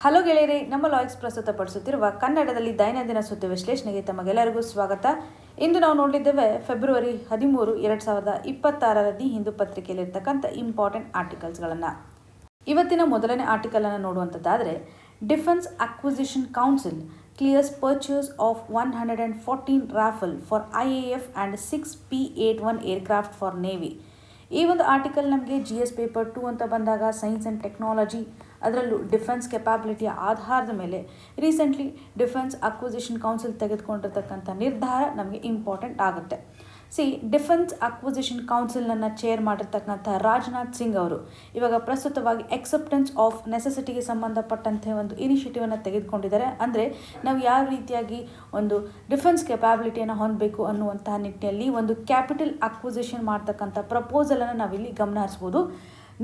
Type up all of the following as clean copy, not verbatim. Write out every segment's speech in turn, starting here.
Hello ಗೆಳೆಯರೇ, ನಮ್ಮ ಲಾಯ್ಕ್ಸ್ ಪ್ರಸ್ತುತಪಡಿಸುತ್ತಿರುವ ಕನ್ನಡದಲ್ಲಿ ದೈನಂದಿನ ಸುದ್ದಿ ವಿಶ್ಲೇಷಣೆಗೆ ತಮಗೆಲ್ಲರಿಗೂ ಸ್ವಾಗತ. ಇಂದು ನಾವು ನೋಡಿದ್ದೇವೆ ಫೆಬ್ರವರಿ 13, 2026 ದಿ ಹಿಂದೂ ಪತ್ರಿಕೆಯಲ್ಲಿರ್ತಕ್ಕಂಥ ಇಂಪಾರ್ಟೆಂಟ್ ಆರ್ಟಿಕಲ್ಸ್ಗಳನ್ನು. ಇವತ್ತಿನ ಮೊದಲನೇ ಆರ್ಟಿಕಲನ್ನು ನೋಡುವಂಥದ್ದಾದರೆ, defence acquisition council clears purchase of 114 Rafale for IAF and 6 P-81 aircraft for navy. ಈ ಒಂದು ಆರ್ಟಿಕಲ್ ನಮಗೆ GS ಪೇಪರ್ 2 ಅಂತ ಬಂದಾಗ ಸೈನ್ಸ್ ಆ್ಯಂಡ್ ಟೆಕ್ನಾಲಜಿ, ಅದರಲ್ಲೂ ಡಿಫೆನ್ಸ್ ಕೆಪಾಬಿಲಿಟಿಯ ಆಧಾರದ ಮೇಲೆ ರೀಸೆಂಟ್ಲಿ ಡಿಫೆನ್ಸ್ ಅಕ್ವಿಸಿಷನ್ ಕೌನ್ಸಿಲ್ ತೆಗೆದುಕೊಂಡಿರ್ತಕ್ಕಂಥ ನಿರ್ಧಾರ ನಮಗೆ ಇಂಪಾರ್ಟೆಂಟ್ ಆಗುತ್ತೆ. ಡಿಫೆನ್ಸ್ ಅಕ್ವಿಸಿಷನ್ ಕೌನ್ಸಿಲ್ನನ್ನು ಚೇರ್ ಮಾಡಿರ್ತಕ್ಕಂಥ ರಾಜನಾಥ್ ಸಿಂಗ್ ಅವರು ಇವಾಗ ಪ್ರಸ್ತುತವಾಗಿ ಎಕ್ಸೆಪ್ಟೆನ್ಸ್ ಆಫ್ ನೆಸೆಸಿಟಿಗೆ ಸಂಬಂಧಪಟ್ಟಂತೆ ಒಂದು ಇನಿಷಿಯೇಟಿವನ್ನು ತೆಗೆದುಕೊಂಡಿದ್ದಾರೆ. ಅಂದರೆ ನಾವು ಯಾವ ರೀತಿಯಾಗಿ ಒಂದು ಡಿಫೆನ್ಸ್ ಕೆಪಾಬಿಲಿಟಿಯನ್ನು ಹೊಂದಬೇಕು ಅನ್ನುವಂತಹ ನಿಟ್ಟಿನಲ್ಲಿ ಒಂದು ಕ್ಯಾಪಿಟಲ್ ಅಕ್ವಿಸಿಷನ್ ಮಾಡ್ತಕ್ಕಂಥ ಪ್ರಪೋಸಲನ್ನು ನಾವಿಲ್ಲಿ ಗಮನ ಹರಿಸ್ಬೋದು.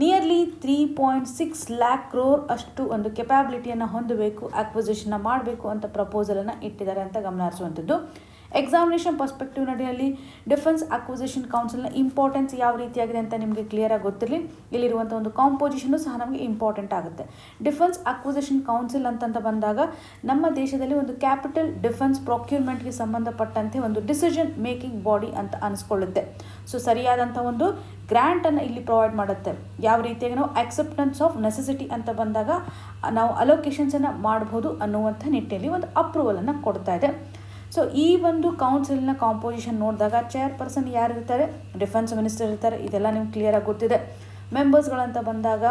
ನಿಯರ್ಲಿ 3.6 lakh crore ಅಷ್ಟು ಒಂದು ಕೆಪಾಬಿಲಿಟಿಯನ್ನು ಹೊಂದಬೇಕು, ಅಕ್ವಿಸಿಷನ್ನ ಮಾಡಬೇಕು ಅಂತ ಪ್ರಪೋಸಲನ್ನು ಇಟ್ಟಿದ್ದಾರೆ ಅಂತ ಗಮನ ಹರಿಸುವಂಥದ್ದು. ಎಕ್ಸಾಮಿನೇಷನ್ ಪರ್ಸ್ಪೆಕ್ಟಿವ್ ನಡಿಯಲ್ಲಿ ಡಿಫೆನ್ಸ್ ಅಕ್ವಿಸಿಷನ್ ಕೌನ್ಸಿಲ್ನ ಇಂಪಾರ್ಟೆನ್ಸ್ ಯಾವ ರೀತಿಯಾಗಿದೆ ಅಂತ ನಿಮಗೆ ಕ್ಲಿಯರಾಗಿ ಗೊತ್ತಿರಲಿ. ಇಲ್ಲಿರುವಂಥ ಒಂದು ಕಾಂಪೋಸಿಷನ್ನು ಸಹ ನಮಗೆ ಇಂಪಾರ್ಟೆಂಟ್ ಆಗುತ್ತೆ. ಡಿಫೆನ್ಸ್ ಅಕ್ವಿಸಿಷನ್ ಕೌನ್ಸಿಲ್ ಅಂತಂತ ಬಂದಾಗ ನಮ್ಮ ದೇಶದಲ್ಲಿ ಒಂದು ಕ್ಯಾಪಿಟಲ್ ಡಿಫೆನ್ಸ್ ಪ್ರೊಕ್ಯೂರ್ಮೆಂಟ್ಗೆ ಸಂಬಂಧಪಟ್ಟಂತೆ ಒಂದು ಡಿಸಿಷನ್ ಮೇಕಿಂಗ್ ಬಾಡಿ ಅಂತ ಅನಿಸ್ಕೊಳ್ಳುತ್ತೆ. ಸರಿಯಾದಂಥ ಒಂದು ಗ್ರ್ಯಾಂಟನ್ನು ಇಲ್ಲಿ ಪ್ರೊವೈಡ್ ಮಾಡುತ್ತೆ. ಯಾವ ರೀತಿಯಾಗಿ ನಾವು ಅಕ್ಸೆಪ್ಟೆನ್ಸ್ ಆಫ್ ನೆಸೆಸಿಟಿ ಅಂತ ಬಂದಾಗ ನಾವು ಅಲೋಕೇಶನ್ಸನ್ನು ಮಾಡಬಹುದು ಅನ್ನುವಂಥ ನಿಟ್ಟಿನಲ್ಲಿ ಒಂದು ಅಪ್ರೂವಲನ್ನು ಕೊಡ್ತಾ ಇದೆ. ಈ ಒಂದು ಕೌನ್ಸಿಲ್ನ ಕಾಂಪೋಸಿಷನ್ ನೋಡಿದಾಗ ಚೇರ್ಪರ್ಸನ್ ಯಾರಿರ್ತಾರೆ, ಡಿಫೆನ್ಸ್ ಮಿನಿಸ್ಟರ್ ಇರ್ತಾರೆ. ಇದೆಲ್ಲ ನಿಮ್ಗೆ ಕ್ಲಿಯರಾಗಿ ಗೊತ್ತಿದೆ. ಮೆಂಬರ್ಸ್ಗಳಂತ ಬಂದಾಗ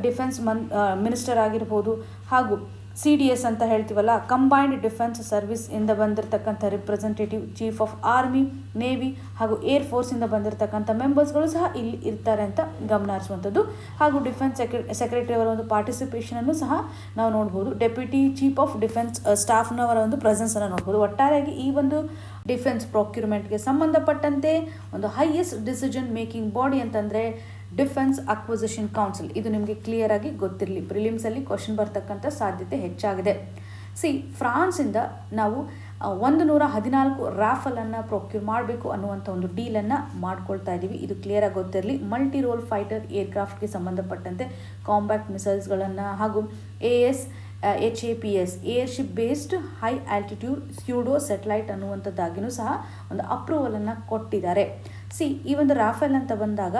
ಡಿಫೆನ್ಸ್ ಮಿನಿಸ್ಟರ್ ಆಗಿರ್ಬೋದು, ಹಾಗೂ CDS ಅಂತ ಹೇಳ್ತೀವಲ್ಲ, ಕಂಬೈನ್ಡ್ ಡಿಫೆನ್ಸ್ ಸರ್ವಿಸ್ ಇಂದ ಬಂದಿರತಕ್ಕಂಥ representative, chief of army, navy ಹಾಗೂ ಏರ್ ಫೋರ್ಸಿಂದ ಬಂದಿರತಕ್ಕಂಥ ಮೆಂಬರ್ಸ್ಗಳು ಸಹ ಇಲ್ಲಿ ಇರ್ತಾರೆ ಅಂತ ಗಮನ ಹರಿಸುವಂಥದ್ದು. ಹಾಗೂ ಡಿಫೆನ್ಸ್ ಸೆಕ್ರೆಟರಿ ಅವರ ಒಂದು ಪಾರ್ಟಿಸಿಪೇಷನನ್ನು ಸಹ ನಾವು ನೋಡ್ಬೋದು. ಡೆಪ್ಯೂಟಿ ಚೀಫ್ ಆಫ್ ಡಿಫೆನ್ಸ್ ಸ್ಟಾಫ್ನವರ ಒಂದು ಪ್ರೆಸೆನ್ಸನ್ನು ನೋಡ್ಬೋದು. ಒಟ್ಟಾರೆಯಾಗಿ ಈ ಒಂದು ಡಿಫೆನ್ಸ್ ಪ್ರೊಕ್ಯೂರ್ಮೆಂಟ್ಗೆ ಸಂಬಂಧಪಟ್ಟಂತೆ ಒಂದು ಹೈಯೆಸ್ಟ್ ಡಿಸಿಷನ್ ಮೇಕಿಂಗ್ ಬಾಡಿ ಅಂತಂದರೆ ಡಿಫೆನ್ಸ್ ಅಕ್ವಿಸಿಷನ್ ಕೌನ್ಸಿಲ್. ಇದು ನಿಮಗೆ ಕ್ಲಿಯರ್ ಆಗಿ ಗೊತ್ತಿರಲಿ. ಪ್ರಿಲಿಮ್ಸಲ್ಲಿ ಕ್ವಶನ್ ಬರ್ತಕ್ಕಂಥ ಸಾಧ್ಯತೆ ಹೆಚ್ಚಾಗಿದೆ. ಫ್ರಾನ್ಸಿಂದ ನಾವು 114 ರಾಫೆಲನ್ನು ಪ್ರೊಕ್ಯೂರ್ ಮಾಡಬೇಕು ಅನ್ನುವಂಥ ಒಂದು ಡೀಲನ್ನು ಮಾಡ್ಕೊಳ್ತಾ ಇದ್ದೀವಿ. ಇದು ಕ್ಲಿಯರಾಗಿ ಗೊತ್ತಿರಲಿ. ಮಲ್ಟಿ ರೋಲ್ ಫೈಟರ್ ಏರ್ಕ್ರಾಫ್ಟ್ಗೆ ಸಂಬಂಧಪಟ್ಟಂತೆ ಕಾಂಬ್ಯಾಕ್ಟ್ ಮಿಸೈಲ್ಸ್ಗಳನ್ನು ಹಾಗೂ HAPS airship based high altitude pseudo satellite ಅನ್ನುವಂಥದ್ದಾಗಿಯೂ ಸಹ ಒಂದು ಅಪ್ರೂವಲನ್ನು ಕೊಟ್ಟಿದ್ದಾರೆ. ಈ ಒಂದು ರಾಫೆಲ್ ಅಂತ ಬಂದಾಗ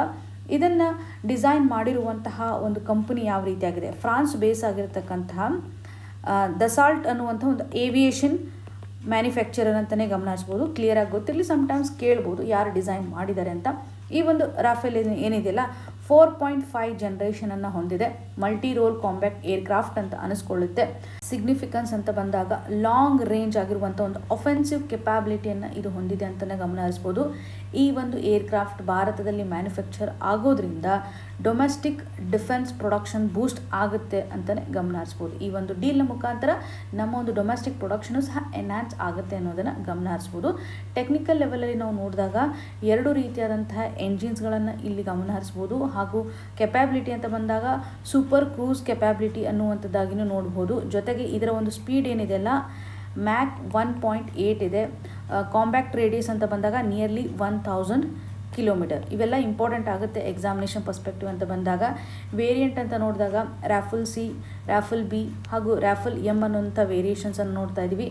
ಇದನ್ನು ಡಿಸೈನ್ ಮಾಡಿರುವಂತಹ ಒಂದು ಕಂಪನಿ ಯಾವ ರೀತಿಯಾಗಿದೆ, ಫ್ರಾನ್ಸ್ ಬೇಸ್ ಆಗಿರತಕ್ಕಂತಹ ದಸಾಲ್ಟ್ ಅನ್ನುವಂಥ ಒಂದು ಏವಿಯೇಷನ್ ಮ್ಯಾನುಫ್ಯಾಕ್ಚರರ್ ಅಂತಲೇ ಗಮನ ಹರಿಸ್ಬೋದು. ಕ್ಲಿಯರಾಗಿ ಗೊತ್ತಿರಲಿ, ಸಮ್ಟೈಮ್ಸ್ ಕೇಳ್ಬೋದು ಯಾರು ಡಿಸೈನ್ ಮಾಡಿದ್ದಾರೆ ಅಂತ. ಈ ಒಂದು ರಾಫೆಲ್ ಏನಿದೆಯಲ್ಲ 4.5 ಜನರೇಷನನ್ನು ಹೊಂದಿದೆ. ಮಲ್ಟಿ ರೋಲ್ ಕಾಂಬ್ಯಾಕ್ಟ್ ಏರ್ಕ್ರಾಫ್ಟ್ ಅಂತ ಅನಿಸ್ಕೊಳ್ಳುತ್ತೆ. ಸಿಗ್ನಿಫಿಕೆನ್ಸ್ ಅಂತ ಬಂದಾಗ ಲಾಂಗ್ ರೇಂಜ್ ಆಗಿರುವಂಥ ಒಂದು ಒಫೆನ್ಸಿವ್ ಕೆಪಾಬಿಲಿಟಿಯನ್ನು ಇದು ಹೊಂದಿದೆ ಅಂತಲೇ ಗಮನ ಹರಿಸ್ಬೋದು. ಈ ಒಂದು ಏರ್ಕ್ರಾಫ್ಟ್ ಭಾರತದಲ್ಲಿ ಮ್ಯಾನುಫ್ಯಾಕ್ಚರ್ ಆಗೋದ್ರಿಂದ ಡೊಮೆಸ್ಟಿಕ್ ಡಿಫೆನ್ಸ್ ಪ್ರೊಡಕ್ಷನ್ ಬೂಸ್ಟ್ ಆಗುತ್ತೆ ಅಂತಲೇ ಗಮನ ಹರಿಸ್ಬೋದು. ಈ ಒಂದು ಡೀಲ್ನ ಮುಖಾಂತರ ನಮ್ಮ ಒಂದು ಡೊಮೆಸ್ಟಿಕ್ ಪ್ರೊಡಕ್ಷನು ಸಹ ಎನ್ಹಾನ್ಸ್ ಆಗುತ್ತೆ ಅನ್ನೋದನ್ನು ಗಮನ ಹರಿಸ್ಬೋದು. ಟೆಕ್ನಿಕಲ್ ಲೆವೆಲಲ್ಲಿ ನಾವು ನೋಡಿದಾಗ 2 ರೀತಿಯಾದಂತಹ ಎಂಜಿನ್ಸ್ಗಳನ್ನು ಇಲ್ಲಿ ಗಮನ ಹರಿಸ್ಬೋದು. ಹಾಗೂ ಕೆಪಾಬಿಲಿಟಿ ಅಂತ ಬಂದಾಗ ಸೂಪರ್ ಕ್ರೂಸ್ ಕೆಪಾಬಿಲಿಟಿ ಅನ್ನುವಂಥದ್ದಾಗಿನೂ ನೋಡ್ಬೋದು. ಜೊತೆಗೆ ಇದರ ಒಂದು ಸ್ಪೀಡ್ ಏನಿದೆಯಲ್ಲ ಮ್ಯಾಕ್ 1.8 ಇದೆ. ಕಾಂಬ್ಯಾಕ್ಟ್ ರೇಡಿಯಸ್ ಅಂತ ಬಂದಾಗ ನಿಯರ್ಲಿ 1000 ಕಿಲೋಮೀಟರ್. ಇವೆಲ್ಲ ಇಂಪಾರ್ಟೆಂಟ್ ಆಗುತ್ತೆ ಎಕ್ಸಾಮಿನೇಷನ್ ಪರ್ಸ್ಪೆಕ್ಟಿವ್ ಅಂತ ಬಂದಾಗ. ವೇರಿಯಂಟ್ ಅಂತ ನೋಡಿದಾಗ ರಾಫೆಲ್ C, ರಾಫೆಲ್ B ಹಾಗೂ ರಾಫೆಲ್ M ಅನ್ನುವಂಥ ವೇರಿಯೇಷನ್ಸನ್ನು ನೋಡ್ತಾ ಇದ್ದೀವಿ.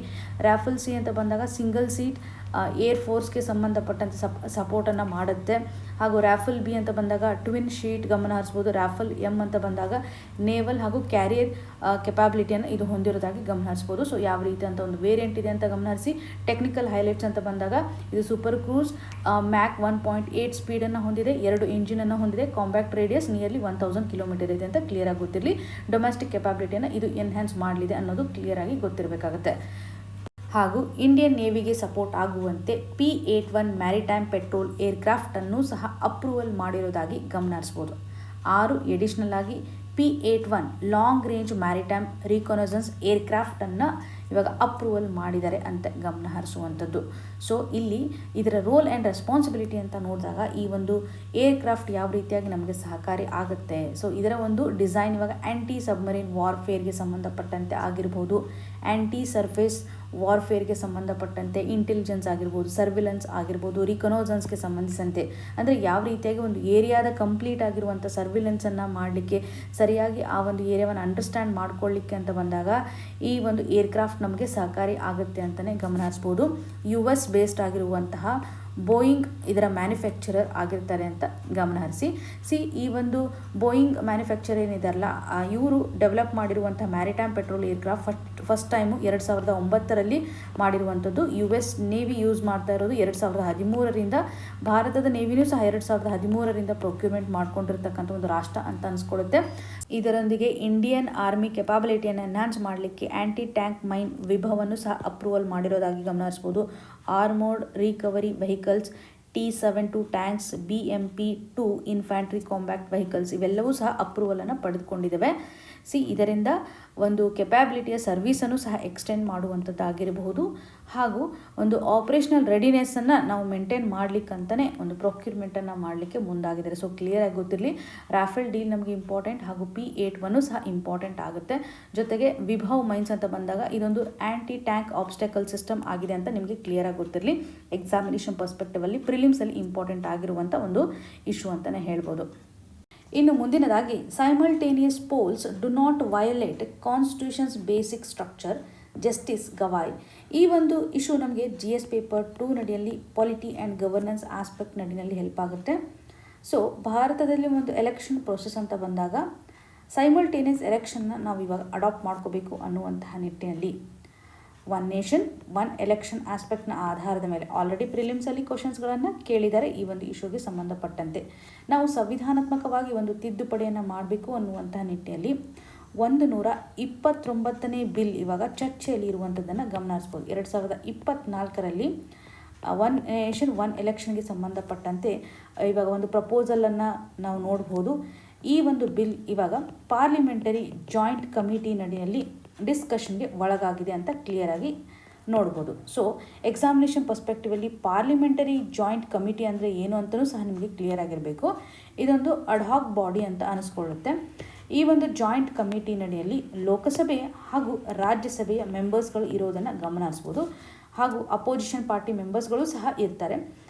ರಾಫೆಲ್ C ಅಂತ ಬಂದಾಗ ಸಿಂಗಲ್ ಸೀಟ್ ಏರ್ ಫೋರ್ಸ್ಗೆ ಸಂಬಂಧಪಟ್ಟಂತೆ ಸಪೋರ್ಟನ್ನು ಮಾಡುತ್ತೆ. ಹಾಗೂ ರಾಫೆಲ್ B ಅಂತ ಬಂದಾಗ ಟ್ವಿನ್ ಶೀಟ್ ಗಮನ ಹರಿಸ್ಬೋದು. ರಾಫೆಲ್ M ಅಂತ ಬಂದಾಗ ನೇವಲ್ ಹಾಗೂ ಕ್ಯಾರಿಯರ್ ಕೆಪಾಬಿಲಿಟಿಯನ್ನು ಇದು ಹೊಂದಿರೋದಾಗಿ ಗಮನ ಹರಿಸ್ಬೋದು. ಯಾವ ರೀತಿ ಅಂತ ಒಂದು ವೇರಿಯಂಟ್ ಇದೆ ಅಂತ ಗಮನ ಹರಿಸಿ. ಟೆಕ್ನಿಕಲ್ ಹೈಲೈಟ್ಸ್ ಅಂತ ಬಂದಾಗ ಇದು ಸೂಪರ್ ಕ್ರೂಸ್ ಮ್ಯಾಕ್ 1.8 ಸ್ಪೀಡನ್ನು ಹೊಂದಿದೆ, 2 ಇಂಜಿನನ್ನು ಹೊಂದಿದೆ, ಕಾಂಬ್ಯಾಕ್ಟ್ ರೇಡಿಯಸ್ ನಿಯರ್ಲಿ 1000 ಕಿಲೋಮೀಟರ್ ಇದೆ ಅಂತ ಕ್ಲಿಯರ್ ಆಗಿ ಗೊತ್ತಿರಲಿ. ಡೊಮೆಸ್ಟಿಕ್ ಕೆಪಾಬಿಲಿಟಿಯನ್ನು ಇದು ಎನ್ಹ್ಯಾನ್ಸ್ ಮಾಡಲಿದೆ ಅನ್ನೋದು ಕ್ಲಿಯರ್ ಆಗಿ ಗೊತ್ತಿರಬೇಕಾಗುತ್ತೆ. ಹಾಗೂ ಇಂಡಿಯನ್ ನೇವಿಗೆ ಸಪೋರ್ಟ್ ಆಗುವಂತೆ P-81 ಮ್ಯಾರಿಟೈಮ್ ಪೆಟ್ರೋಲ್ ಏರ್ಕ್ರಾಫ್ಟನ್ನು ಸಹ ಅಪ್ರೂವಲ್ ಮಾಡಿರೋದಾಗಿ ಗಮನ ಹರಿಸ್ಬೋದು. 6 ಎಡಿಷನಲ್ ಆಗಿ P-81 ಲಾಂಗ್ ರೇಂಜ್ ಮ್ಯಾರಿಟೈಮ್ ರಿಕೊನೈಸನ್ಸ್ ಏರ್ಕ್ರಾಫ್ಟನ್ನು ಇವಾಗ ಅಪ್ರೂವಲ್ ಮಾಡಿದ್ದಾರೆ ಅಂತ ಗಮನ ಹರಿಸುವಂಥದ್ದು. ಸೊ ಇಲ್ಲಿ ಇದರ ರೋಲ್ ಆ್ಯಂಡ್ ರೆಸ್ಪಾನ್ಸಿಬಿಲಿಟಿ ಅಂತ ನೋಡಿದಾಗ ಈ ಒಂದು ಏರ್ಕ್ರಾಫ್ಟ್ ಯಾವ ರೀತಿಯಾಗಿ ನಮಗೆ ಸಹಕಾರಿ ಆಗುತ್ತೆ. ಸೊ ಇದರ ಒಂದು ಡಿಸೈನ್ ಇವಾಗ ಆ್ಯಂಟಿ ಸಬ್ಮರೀನ್ ವಾರ್ಫೇರ್ಗೆ ಸಂಬಂಧಪಟ್ಟಂತೆ ಆಗಿರ್ಬೋದು, ಆ್ಯಂಟಿ ಸರ್ಫೇಸ್ ವಾರ್ಫೇರ್ಗೆ ಸಂಬಂಧಪಟ್ಟಂತೆ, ಇಂಟೆಲಿಜೆನ್ಸ್ ಆಗಿರ್ಬೋದು, ಸರ್ವಿಲೆನ್ಸ್ ಆಗಿರ್ಬೋದು, ರಿಕನೋಸನ್ಸ್ಗೆ ಸಂಬಂಧಿಸಿದಂತೆ ಅಂದರೆ ಯಾವ ರೀತಿಯಾಗಿ ಒಂದು ಏರಿಯಾದ ಕಂಪ್ಲೀಟ್ ಆಗಿರುವಂಥ ಸರ್ವಿಲೆನ್ಸನ್ನು ಮಾಡಲಿಕ್ಕೆ, ಸರಿಯಾಗಿ ಆ ಒಂದು ಏರಿಯಾವನ್ನು ಅಂಡರ್ಸ್ಟ್ಯಾಂಡ್ ಮಾಡ್ಕೊಳ್ಳಿಕ್ಕೆ ಅಂತ ಬಂದಾಗ ಈ ಒಂದು ಏರ್ಕ್ರಾಫ್ಟ್ ನಮಗೆ ಸಹಕಾರಿ ಆಗುತ್ತೆ ಅಂತಲೇ ಗಮನ ಹರಿಸ್ಬೋದು. US ಬೇಸ್ಡ್ ಆಗಿರುವಂತಹ ಬೋಯಿಂಗ್ ಇದರ ಮ್ಯಾನುಫ್ಯಾಕ್ಚರರ್ ಆಗಿರ್ತಾರೆ ಅಂತ ಗಮನ ಹರಿಸಿ. ಈ ಒಂದು ಬೋಯಿಂಗ್ ಮ್ಯಾನುಫ್ಯಾಕ್ಚರ್ ಏನಿದಾರಲ್ಲ, ಇವರು ಡೆವಲಪ್ ಮಾಡಿರುವಂಥ maritime patrol aircraft first time 2009ರಲ್ಲಿ ಮಾಡಿರುವಂಥದ್ದು. US ನೇವಿ ಯೂಸ್ ಮಾಡ್ತಾ ಇರೋದು 2013ರಿಂದ. ಭಾರತದ ನೇವಿನೂ ಸಹ 2013ರಿಂದ ಪ್ರೊಕ್ಯೂರ್ಮೆಂಟ್ ಮಾಡ್ಕೊಂಡಿರ್ತಕ್ಕಂಥ ಒಂದು ರಾಷ್ಟ್ರ ಅಂತ ಅನಿಸ್ಕೊಳ್ಳುತ್ತೆ. ಇದರೊಂದಿಗೆ ಇಂಡಿಯನ್ ಆರ್ಮಿ ಕೆಪಾಬಿಲಿಟಿಯನ್ನು ಎನ್ಹಾನ್ಸ್ ಮಾಡಲಿಕ್ಕೆ ಆ್ಯಂಟಿ ಟ್ಯಾಂಕ್ ಮೈನ್ ವಿಭವವನ್ನು ಸಹ ಅಪ್ರೂವಲ್ ಮಾಡಿರೋದಾಗಿ ಗಮನ ಹರಿಸ್ಬೋದು. Armoured recovery vehicles, T-72 tanks, BMP-2 infantry combat vehicles ಇವೆಲ್ಲವೂ ಸಹ ಅಪ್ರೂವಲನ್ನು ಪಡೆದುಕೊಂಡಿದ್ದಾವೆ. ಇದರಿಂದ ಒಂದು ಕೆಪ್ಯಾಬಿಲಿಟಿಯ ಸರ್ವೀಸನ್ನು ಸಹ ಎಕ್ಸ್ಟೆಂಡ್ ಮಾಡುವಂಥದ್ದಾಗಿರಬಹುದು, ಹಾಗೂ ಒಂದು ಆಪರೇಷನಲ್ ರೆಡಿನೆಸ್ಸನ್ನು ನಾವು ಮೇಂಟೈನ್ ಮಾಡಲಿಕ್ಕಂತಲೇ ಒಂದು ಪ್ರೊಕ್ಯೂರ್ಮೆಂಟನ್ನು ಮಾಡಲಿಕ್ಕೆ ಮುಂದಾಗಿದ್ದಾರೆ. ಸೊ ಕ್ಲಿಯರಾಗಿ ಗೊತ್ತಿರಲಿ, ರಾಫೆಲ್ ಡೀಲ್ ನಮಗೆ ಇಂಪಾರ್ಟೆಂಟ್ ಹಾಗೂ P-81 ಸಹ ಇಂಪಾರ್ಟೆಂಟ್ ಆಗುತ್ತೆ. ಜೊತೆಗೆ ವಿಭವ್ ಮೈನ್ಸ್ ಅಂತ ಬಂದಾಗ ಇದೊಂದು ಆ್ಯಂಟಿ ಟ್ಯಾಂಕ್ ಆಬ್ಸ್ಟಕಲ್ ಸಿಸ್ಟಮ್ ಆಗಿದೆ ಅಂತ ನಿಮಗೆ ಕ್ಲಿಯರಾಗಿ ಗೊತ್ತಿರಲಿ. ಎಕ್ಸಾಮಿನೇಷನ್ ಪರ್ಸ್ಪೆಕ್ಟಿವಲ್ಲಿ ಪ್ರಿಲಿಮ್ಸಲ್ಲಿ ಇಂಪಾರ್ಟೆಂಟ್ ಆಗಿರುವಂಥ ಒಂದು ಇಶ್ಯೂ ಅಂತಲೇ ಹೇಳ್ಬೋದು. ಇನ್ನು ಮುಂದಿನದಾಗಿ, simultaneous polls do not violate constitution's basic structure, justice Gavai. ಈ ಒಂದು ಇಶ್ಯೂ ನಮಗೆ GS ಪೇಪರ್ 2 ನಡಿಯಲ್ಲಿ ಪಾಲಿಟಿ ಆ್ಯಂಡ್ ಗವರ್ನೆನ್ಸ್ ಆಸ್ಪೆಕ್ಟ್ ನಡಿನಲ್ಲಿ ಹೆಲ್ಪ್ ಆಗುತ್ತೆ. ಸೊ ಭಾರತದಲ್ಲಿ ಒಂದು ಎಲೆಕ್ಷನ್ ಪ್ರೊಸೆಸ್ ಅಂತ ಬಂದಾಗ ಸೈಮಲ್ಟೇನಿಯಸ್ ಎಲೆಕ್ಷನ್ನ ನಾವು ಇವಾಗ ಅಡಾಪ್ಟ್ ಮಾಡ್ಕೋಬೇಕು ಅನ್ನುವಂತಹ ನಿಟ್ಟಿನಲ್ಲಿ ಒನ್ ನೇಷನ್ ಒನ್ ಎಲೆಕ್ಷನ್ ಆಸ್ಪೆಕ್ಟ್ನ ಆಧಾರದ ಮೇಲೆ ಆಲ್ರೆಡಿ ಪ್ರಿಲಿಮ್ಸಲ್ಲಿ ಕ್ವಶನ್ಸ್ಗಳನ್ನು ಕೇಳಿದ್ದಾರೆ. ಈ ಒಂದು ಇಶ್ಯೂಗೆ ಸಂಬಂಧಪಟ್ಟಂತೆ ನಾವು ಸಂವಿಧಾನಾತ್ಮಕವಾಗಿ ಒಂದು ತಿದ್ದುಪಡಿಯನ್ನು ಮಾಡಬೇಕು ಅನ್ನುವಂತಹ ನಿಟ್ಟಿನಲ್ಲಿ 129ನೇ ಬಿಲ್ ಇವಾಗ ಚರ್ಚೆಯಲ್ಲಿ ಇರುವಂಥದ್ದನ್ನು ಗಮನ ಹರಿಸ್ಬೋದು. 2024ರಲ್ಲಿ ಒನ್ ನೇಷನ್ ಒನ್ ಎಲೆಕ್ಷನ್ಗೆ ಸಂಬಂಧಪಟ್ಟಂತೆ ಇವಾಗ ಒಂದು ಪ್ರಪೋಸಲನ್ನು ನಾವು ನೋಡ್ಬೋದು. ಈ ಒಂದು ಬಿಲ್ ಇವಾಗ ಪಾರ್ಲಿಮೆಂಟರಿ ಜಾಯಿಂಟ್ ಕಮಿಟಿ ನಡಿಯಲ್ಲಿ ಡಿಸ್ಕಷನ್ಗೆ ಒಳಗಾಗಿದೆ ಅಂತ ಕ್ಲಿಯರಾಗಿ ನೋಡ್ಬೋದು. So examination perspectively parliamentary joint committee ಅಂದರೆ ಏನು ಅಂತಲೂ ಸಹ ನಿಮಗೆ ಕ್ಲಿಯರ್ ಆಗಿರಬೇಕು. ಇದೊಂದು ಅಡ್ಹಾಕ್ ಬಾಡಿ ಅಂತ ಅನಿಸ್ಕೊಳ್ಳುತ್ತೆ. ಈ ಒಂದು ಜಾಯಿಂಟ್ ಕಮಿಟಿ ನಡಿಯಲ್ಲಿ ಲೋಕಸಭೆ ಹಾಗೂ ರಾಜ್ಯಸಭೆಯ ಮೆಂಬರ್ಸ್ಗಳು ಇರೋದನ್ನು ಗಮನ ಹರಿಸ್ಬೋದು, ಹಾಗೂ ಅಪೋಸಿಷನ್ ಪಾರ್ಟಿ ಮೆಂಬರ್ಸ್ಗಳು ಸಹ ಇರ್ತಾರೆ.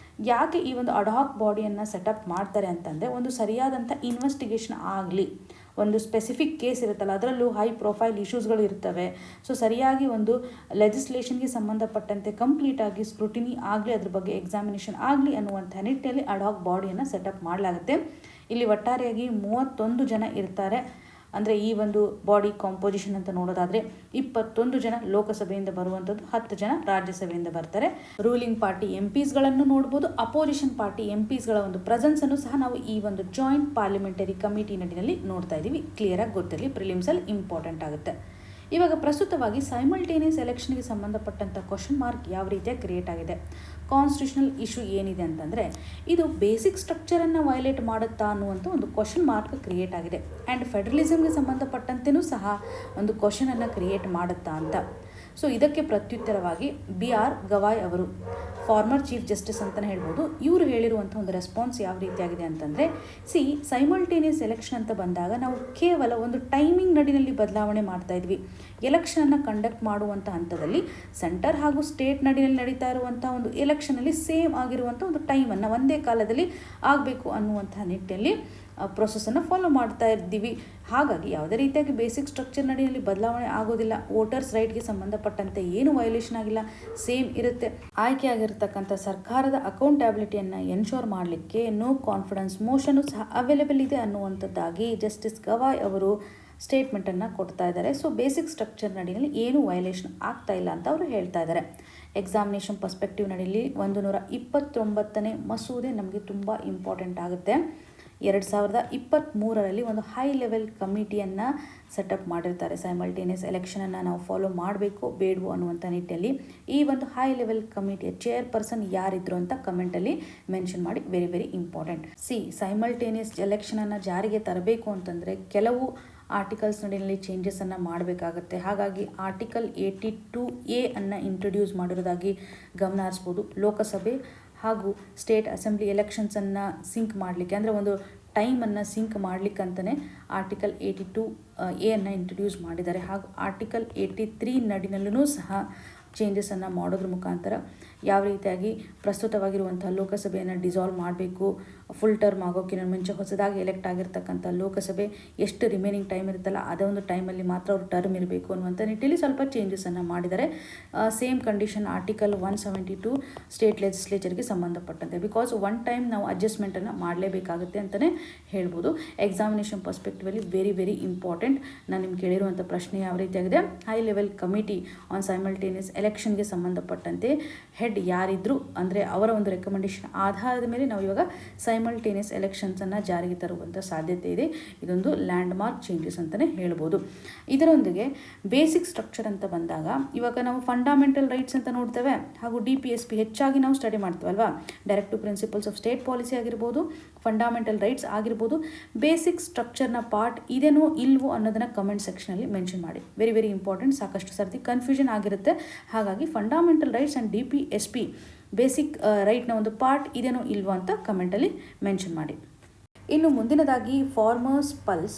ಯಾಕೆ ಈ ಒಂದು ಅಡ್ಹಾಕ್ ಬಾಡಿಯನ್ನು ಸೆಟಪ್ ಮಾಡ್ತಾರೆ ಅಂತಂದರೆ, ಒಂದು ಸರಿಯಾದಂಥ ಇನ್ವೆಸ್ಟಿಗೇಷನ್ ಆಗಲಿ, ಒಂದು ಸ್ಪೆಸಿಫಿಕ್ ಕೇಸ್ ಇರುತ್ತಲ್ಲ ಅದರಲ್ಲೂ ಹೈ ಪ್ರೊಫೈಲ್ ಇಶ್ಯೂಸ್ಗಳು ಇರ್ತವೆ. ಸೊ ಸರಿಯಾಗಿ ಒಂದು ಲೆಜಿಸ್ಲೇಷನ್ಗೆ ಸಂಬಂಧಪಟ್ಟಂತೆ ಕಂಪ್ಲೀಟಾಗಿ ಸ್ಕ್ರೂಟಿನಿ ಆಗಲಿ, ಅದ್ರ ಬಗ್ಗೆ ಎಕ್ಸಾಮಿನೇಷನ್ ಆಗಲಿ ಅನ್ನುವಂಥ ನಿಟ್ಟಿನಲ್ಲಿ ಅಡ್ಹಾಕ್ ಬಾಡಿಯನ್ನು ಸೆಟಪ್ ಮಾಡಲಾಗುತ್ತೆ. ಇಲ್ಲಿ ಒಟ್ಟಾರೆಯಾಗಿ 31 ಜನ ಇರ್ತಾರೆ. ಅಂದರೆ ಈ ಒಂದು ಬಾಡಿ ಕಾಂಪೋಸಿಷನ್ ಅಂತ ನೋಡೋದಾದರೆ 21 ಜನ ಲೋಕಸಭೆಯಿಂದ ಬರುವಂಥದ್ದು, 10 ಜನ ರಾಜ್ಯಸಭೆಯಿಂದ ಬರ್ತಾರೆ. ರೂಲಿಂಗ್ ಪಾರ್ಟಿ MPಸ್ಗಳನ್ನು ನೋಡ್ಬೋದು, ಅಪೋಸಿಷನ್ ಪಾರ್ಟಿ MPಸ್ಗಳ ಒಂದು ಪ್ರೆಸೆನ್ಸನ್ನು ಸಹ ನಾವು ಈ ಒಂದು ಜಾಯಿಂಟ್ ಪಾರ್ಲಿಮೆಂಟರಿ ಕಮಿಟಿ ನಡಿನಲ್ಲಿ ನೋಡ್ತಾ ಇದ್ದೀವಿ. ಕ್ಲಿಯರಾಗಿ ಗೊತ್ತಿರಲಿ, ಪ್ರಿಲಿಮ್ಸಲ್ಲಿ ಇಂಪಾರ್ಟೆಂಟ್ ಆಗುತ್ತೆ. ಇವಾಗ ಪ್ರಸ್ತುತವಾಗಿ ಸೈಮಲ್ಟೇನಿಯಸ್ ಎಲೆಕ್ಷನ್ಗೆ ಸಂಬಂಧಪಟ್ಟಂಥ ಕ್ವಶನ್ ಮಾರ್ಕ್ ಯಾವ ರೀತಿಯಾಗಿ ಕ್ರಿಯೇಟ್ ಆಗಿದೆ. ಕಾನ್ಸ್ಟಿಟ್ಯೂಷನಲ್ ಇಶ್ಯೂ ಏನಿದೆ ಅಂತಂದರೆ, ಇದು ಬೇಸಿಕ್ ಸ್ಟ್ರಕ್ಚರನ್ನು ವೈಲೇಟ್ ಮಾಡುತ್ತಾ ಅನ್ನುವಂಥ ಒಂದು ಕ್ವಶನ್ ಮಾರ್ಕ್ ಕ್ರಿಯೇಟ್ ಆಗಿದೆ. ಆ್ಯಂಡ್ ಫೆಡರಲಿಸಮ್ಗೆ ಸಂಬಂಧಪಟ್ಟಂತೆಯೂ ಸಹ ಒಂದು ಕ್ವಶನನ್ನು ಕ್ರಿಯೇಟ್ ಮಾಡುತ್ತಾ ಅಂತ. ಸೊ ಇದಕ್ಕೆ ಪ್ರತ್ಯುತ್ತರವಾಗಿ BR ಗವಾಯ್ ಅವರು, ಫಾರ್ಮರ್ ಚೀಫ್ ಜಸ್ಟಿಸ್ ಅಂತಲೇ ಹೇಳ್ಬೋದು, ಇವರು ಹೇಳಿರುವಂಥ ಒಂದು ರೆಸ್ಪಾನ್ಸ್ ಯಾವ ರೀತಿಯಾಗಿದೆ ಅಂತಂದರೆ, ಸೈಮಲ್ಟೇನಿಯಸ್ ಎಲೆಕ್ಷನ್ ಅಂತ ಬಂದಾಗ ನಾವು ಕೇವಲ ಒಂದು ಟೈಮಿಂಗ್ ನಡಿನಲ್ಲಿ ಬದಲಾವಣೆ ಮಾಡ್ತಾ ಇದ್ವಿ. ಎಲೆಕ್ಷನನ್ನು ಕಂಡಕ್ಟ್ ಮಾಡುವಂಥ ಹಂತದಲ್ಲಿ ಸೆಂಟರ್ ಹಾಗೂ ಸ್ಟೇಟ್ ನಡಿನಲ್ಲಿ ನಡೀತಾ ಇರುವಂಥ ಒಂದು ಎಲೆಕ್ಷನಲ್ಲಿ ಸೇಮ್ ಆಗಿರುವಂಥ ಒಂದು ಟೈಮನ್ನು ಒಂದೇ ಕಾಲದಲ್ಲಿ ಆಗಬೇಕು ಅನ್ನುವಂಥ ನಿಟ್ಟಿನಲ್ಲಿ ಪ್ರೊಸೆಸನ್ನು ಫಾಲೋ ಮಾಡ್ತಾ ಇದ್ದೀವಿ. ಹಾಗಾಗಿ ಯಾವುದೇ ರೀತಿಯಾಗಿ ಬೇಸಿಕ್ ಸ್ಟ್ರಕ್ಚರ್ ನಡಿನಲ್ಲಿ ಬದಲಾವಣೆ ಆಗೋದಿಲ್ಲ. ವೋಟರ್ಸ್ ರೈಟ್ಗೆ ಸಂಬಂಧಪಟ್ಟಂತೆ ಏನು ವೈಲೇಷನ್ ಆಗಿಲ್ಲ, ಸೇಮ್ ಇರುತ್ತೆ. ಆಯ್ಕೆಯಾಗಿರ್ತಕ್ಕಂಥ ಸರ್ಕಾರದ ಅಕೌಂಟಬಿಲಿಟಿಯನ್ನು ಎನ್ಶೋರ್ ಮಾಡಲಿಕ್ಕೆ ನೋ ಕಾನ್ಫಿಡೆನ್ಸ್ ಮೋಷನು ಸಹ ಅವೈಲೇಬಲ್ ಇದೆ ಅನ್ನುವಂಥದ್ದಾಗಿ ಜಸ್ಟಿಸ್ ಗವಾಯ್ ಅವರು ಸ್ಟೇಟ್ಮೆಂಟನ್ನು ಕೊಡ್ತಾ ಇದ್ದಾರೆ. ಸೊ ಬೇಸಿಕ್ ಸ್ಟ್ರಕ್ಚರ್ ನಡಿನಲ್ಲಿ ಏನು ವೈಲೇಷನ್ ಆಗ್ತಾ ಇಲ್ಲ ಅಂತ ಅವರು ಹೇಳ್ತಾ ಇದ್ದಾರೆ. ಎಕ್ಸಾಮಿನೇಷನ್ ಪರ್ಸ್ಪೆಕ್ಟಿವ್ ನಡಿಯಲ್ಲಿ 129ನೇ ಮಸೂದೆ ನಮಗೆ ತುಂಬ ಇಂಪಾರ್ಟೆಂಟ್ ಆಗುತ್ತೆ. 2023ರಲ್ಲಿ ಒಂದು ಹೈ ಲೆವೆಲ್ ಕಮಿಟಿಯನ್ನು ಸೆಟಪ್ ಮಾಡಿರ್ತಾರೆ. ಸೈಮಲ್ಟೇನಿಯಸ್ ಎಲೆಕ್ಷನನ್ನು ನಾವು ಫಾಲೋ ಮಾಡಬೇಕು ಬೇಡವೋ ಅನ್ನುವಂಥ ನಿಟ್ಟಿನಲ್ಲಿ ಈ ಒಂದು ಹೈ ಲೆವೆಲ್ ಕಮಿಟಿಯ ಚೇರ್ಪರ್ಸನ್ ಯಾರಿದ್ರು ಅಂತ ಕಮೆಂಟಲ್ಲಿ ಮೆನ್ಷನ್ ಮಾಡಿ. Very very important. ಸೈಮಲ್ಟೇನಿಯಸ್ ಎಲೆಕ್ಷನನ್ನು ಜಾರಿಗೆ ತರಬೇಕು ಅಂತಂದರೆ ಕೆಲವು ಆರ್ಟಿಕಲ್ಸ್ ನಡಿನಲ್ಲಿ ಚೇಂಜಸನ್ನು ಮಾಡಬೇಕಾಗತ್ತೆ. ಹಾಗಾಗಿ ಆರ್ಟಿಕಲ್ 82A ಅನ್ನು ಇಂಟ್ರೊಡ್ಯೂಸ್ ಮಾಡಿರೋದಾಗಿ ಗಮನ ಹರಿಸ್ಬೋದು. ಲೋಕಸಭೆ ಹಾಗೂ ಸ್ಟೇಟ್ ಅಸೆಂಬ್ಲಿ ಎಲೆಕ್ಷನ್ಸನ್ನು ಸಿಂಕ್ ಮಾಡಲಿಕ್ಕೆ, ಅಂದರೆ ಒಂದು ಟೈಮನ್ನು ಸಿಂಕ್ ಮಾಡಲಿಕ್ಕಂತಲೇ ಆರ್ಟಿಕಲ್ 82A ಅನ್ನು ಇಂಟ್ರೊಡ್ಯೂಸ್ ಮಾಡಿದ್ದಾರೆ. ಹಾಗೂ ಆರ್ಟಿಕಲ್ 83 ನಡಿನಲ್ಲೂ ಸಹ ಚೇಂಜಸನ್ನು ಮಾಡೋದ್ರ ಮುಖಾಂತರ ಯಾವ ರೀತಿಯಾಗಿ ಪ್ರಸ್ತುತವಾಗಿರುವಂಥ ಲೋಕಸಭೆಯನ್ನು ಡಿಸಾಲ್ವ್ ಮಾಡಬೇಕು, ಫುಲ್ ಟರ್ಮ್ ಆಗೋಕ್ಕಿಂತ ಮುಂಚೆ ಹೊಸದಾಗಿ ಎಲೆಕ್ಟ್ ಆಗಿರ್ತಕ್ಕಂಥ ಲೋಕಸಭೆ ಎಷ್ಟು ರಿಮೈನಿಂಗ್ ಟೈಮ್ ಇರುತ್ತಲ್ಲ ಅದೊಂದು ಟೈಮಲ್ಲಿ ಮಾತ್ರ ಅವರು ಟರ್ಮ್ ಇರಬೇಕು ಅನ್ನುವಂಥ ನಿಟ್ಟಿನಲ್ಲಿ ಸ್ವಲ್ಪ ಚೇಂಜಸನ್ನು ಮಾಡಿದ್ದಾರೆ. ಸೇಮ್ ಕಂಡೀಷನ್ ಆರ್ಟಿಕಲ್ 172 ಸ್ಟೇಟ್ ಲೆಜಿಸ್ಲೇಚರ್ಗೆ ಸಂಬಂಧಪಟ್ಟಂತೆ, ಬಿಕಾಸ್ ಒನ್ ಟೈಮ್ ನಾವು ಅಡ್ಜಸ್ಟ್ಮೆಂಟನ್ನು ಮಾಡಲೇಬೇಕಾಗುತ್ತೆ ಅಂತಲೇ ಹೇಳ್ಬೋದು. ಎಕ್ಸಾಮಿನೇಷನ್ ಪರ್ಸ್ಪೆಕ್ಟಿವಲ್ಲಿ ವೆರಿ ವೆರಿ ಇಂಪಾರ್ಟೆಂಟ್. ನಾನು ನಿಮ್ಗೆ ಕೇಳಿರುವಂಥ ಪ್ರಶ್ನೆ ಯಾವ ರೀತಿಯಾಗಿದೆ, high level committee on simultaneous ಎಲೆಕ್ಷನ್ಗೆ ಸಂಬಂಧಪಟ್ಟಂತೆ ಹೆಡ್ ಯಾರಿದ್ರು, ಅಂದರೆ ಅವರ ಒಂದು ರೆಕಮೆಂಡೇಶನ್ ಆಧಾರದ ಮೇಲೆ ನಾವು ಇವಾಗ ಸೈಮಲ್ಟೇನಿಯಸ್ ಎಲೆಕ್ಷನ್ಸನ್ನು ಜಾರಿಗೆ ತರುವಂಥ ಸಾಧ್ಯತೆ ಇದೆ. ಇದೊಂದು ಲ್ಯಾಂಡ್ ಮಾರ್ಕ್ ಚೇಂಜಸ್ ಅಂತಲೇ ಹೇಳ್ಬೋದು. ಇದರೊಂದಿಗೆ ಬೇಸಿಕ್ ಸ್ಟ್ರಕ್ಚರ್ ಅಂತ ಬಂದಾಗ ಇವಾಗ ನಾವು ಫಂಡಮೆಂಟಲ್ ರೈಟ್ಸ್ ಅಂತ ನೋಡ್ತೇವೆ, ಹಾಗೂ DPSP ಹೆಚ್ಚಾಗಿ ನಾವು ಸ್ಟಡಿ ಮಾಡ್ತೇವಲ್ವಾ. Directive principles of state policy ಆಗಿರ್ಬೋದು, ಫಂಡಮೆಂಟಲ್ ರೈಟ್ಸ್ ಆಗಿರ್ಬೋದು, ಬೇಸಿಕ್ ಸ್ಟ್ರಕ್ಚರ್ನ ಪಾರ್ಟ್ ಇದೇನೋ ಇಲ್ವೋ ಅನ್ನೋದನ್ನು ಕಮೆಂಟ್ ಸೆಕ್ಷನಲ್ಲಿ ಮೆನ್ಷನ್ ಮಾಡಿ. Very very important. ಸಾಕಷ್ಟು ಸರ್ತಿ ಕನ್ಫ್ಯೂಷನ್ ಆಗಿರುತ್ತೆ. ಹಾಗಾಗಿ fundamental rights and DPSP basic ರೈಟ್ನ ಒಂದು ಪಾರ್ಟ್ ಇದೇನೋ ಇಲ್ವೋ ಅಂತ ಕಮೆಂಟಲ್ಲಿ ಮೆನ್ಷನ್ ಮಾಡಿ. ಇನ್ನು ಮುಂದಿನದಾಗಿ farmers pulse,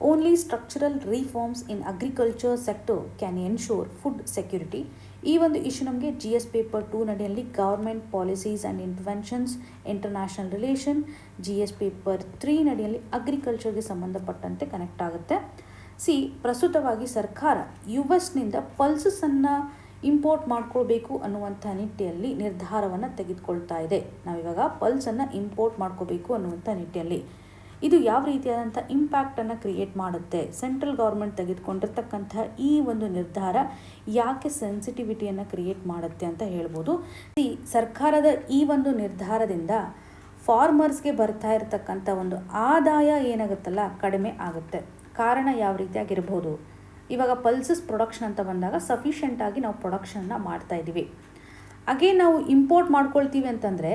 only structural reforms in agriculture sector can ensure food security. ಈ ಒಂದು ಇಶ್ಯೂ ನಮಗೆ GS ಪೇಪರ್ 2 ನಡಿಯಲ್ಲಿ government policies and interventions, international relation, GS paper 3 ನಡಿಯಲ್ಲಿ ಅಗ್ರಿಕಲ್ಚರ್ಗೆ ಸಂಬಂಧಪಟ್ಟಂತೆ ಕನೆಕ್ಟ್ ಆಗುತ್ತೆ. ಪ್ರಸ್ತುತವಾಗಿ ಸರ್ಕಾರ US-ನಿಂದ ಪಲ್ಸಸ್ಸನ್ನು ಇಂಪೋರ್ಟ್ ಮಾಡ್ಕೊಳ್ಬೇಕು ಅನ್ನುವಂಥ ನಿಟ್ಟಿನಲ್ಲಿ ನಿರ್ಧಾರವನ್ನು ತೆಗೆದುಕೊಳ್ತಾ ಇದೆ. ನಾವಿವಾಗ ಪಲ್ಸನ್ನು ಇಂಪೋರ್ಟ್ ಮಾಡ್ಕೋಬೇಕು ಅನ್ನುವಂಥ ನಿಟ್ಟಿನಲ್ಲಿ ಇದು ಯಾವ ರೀತಿಯಾದಂಥ ಇಂಪ್ಯಾಕ್ಟನ್ನು ಕ್ರಿಯೇಟ್ ಮಾಡುತ್ತೆ, ಸೆಂಟ್ರಲ್ ಗೌರ್ಮೆಂಟ್ ತೆಗೆದುಕೊಂಡಿರ್ತಕ್ಕಂಥ ಈ ಒಂದು ನಿರ್ಧಾರ ಯಾಕೆ ಸೆನ್ಸಿಟಿವಿಟಿಯನ್ನು ಕ್ರಿಯೇಟ್ ಮಾಡುತ್ತೆ ಅಂತ ಹೇಳ್ಬೋದು. ಸರ್ಕಾರದ ಈ ಒಂದು ನಿರ್ಧಾರದಿಂದ ಫಾರ್ಮರ್ಸ್ಗೆ ಬರ್ತಾ ಇರತಕ್ಕಂಥ ಒಂದು ಆದಾಯ ಏನಾಗುತ್ತಲ್ಲ ಕಡಿಮೆ ಆಗುತ್ತೆ. ಕಾರಣ ಯಾವ ರೀತಿಯಾಗಿರ್ಬೋದು, ಇವಾಗ ಪಲ್ಸಸ್ ಪ್ರೊಡಕ್ಷನ್ ಅಂತ ಬಂದಾಗ ಸಫಿಷಿಯೆಂಟಾಗಿ ನಾವು ಪ್ರೊಡಕ್ಷನ್ನ ಮಾಡ್ತಾ ಇದ್ದೀವಿ. ಅಗೇನ್ ನಾವು ಇಂಪೋರ್ಟ್ ಮಾಡ್ಕೊಳ್ತೀವಿ ಅಂತಂದರೆ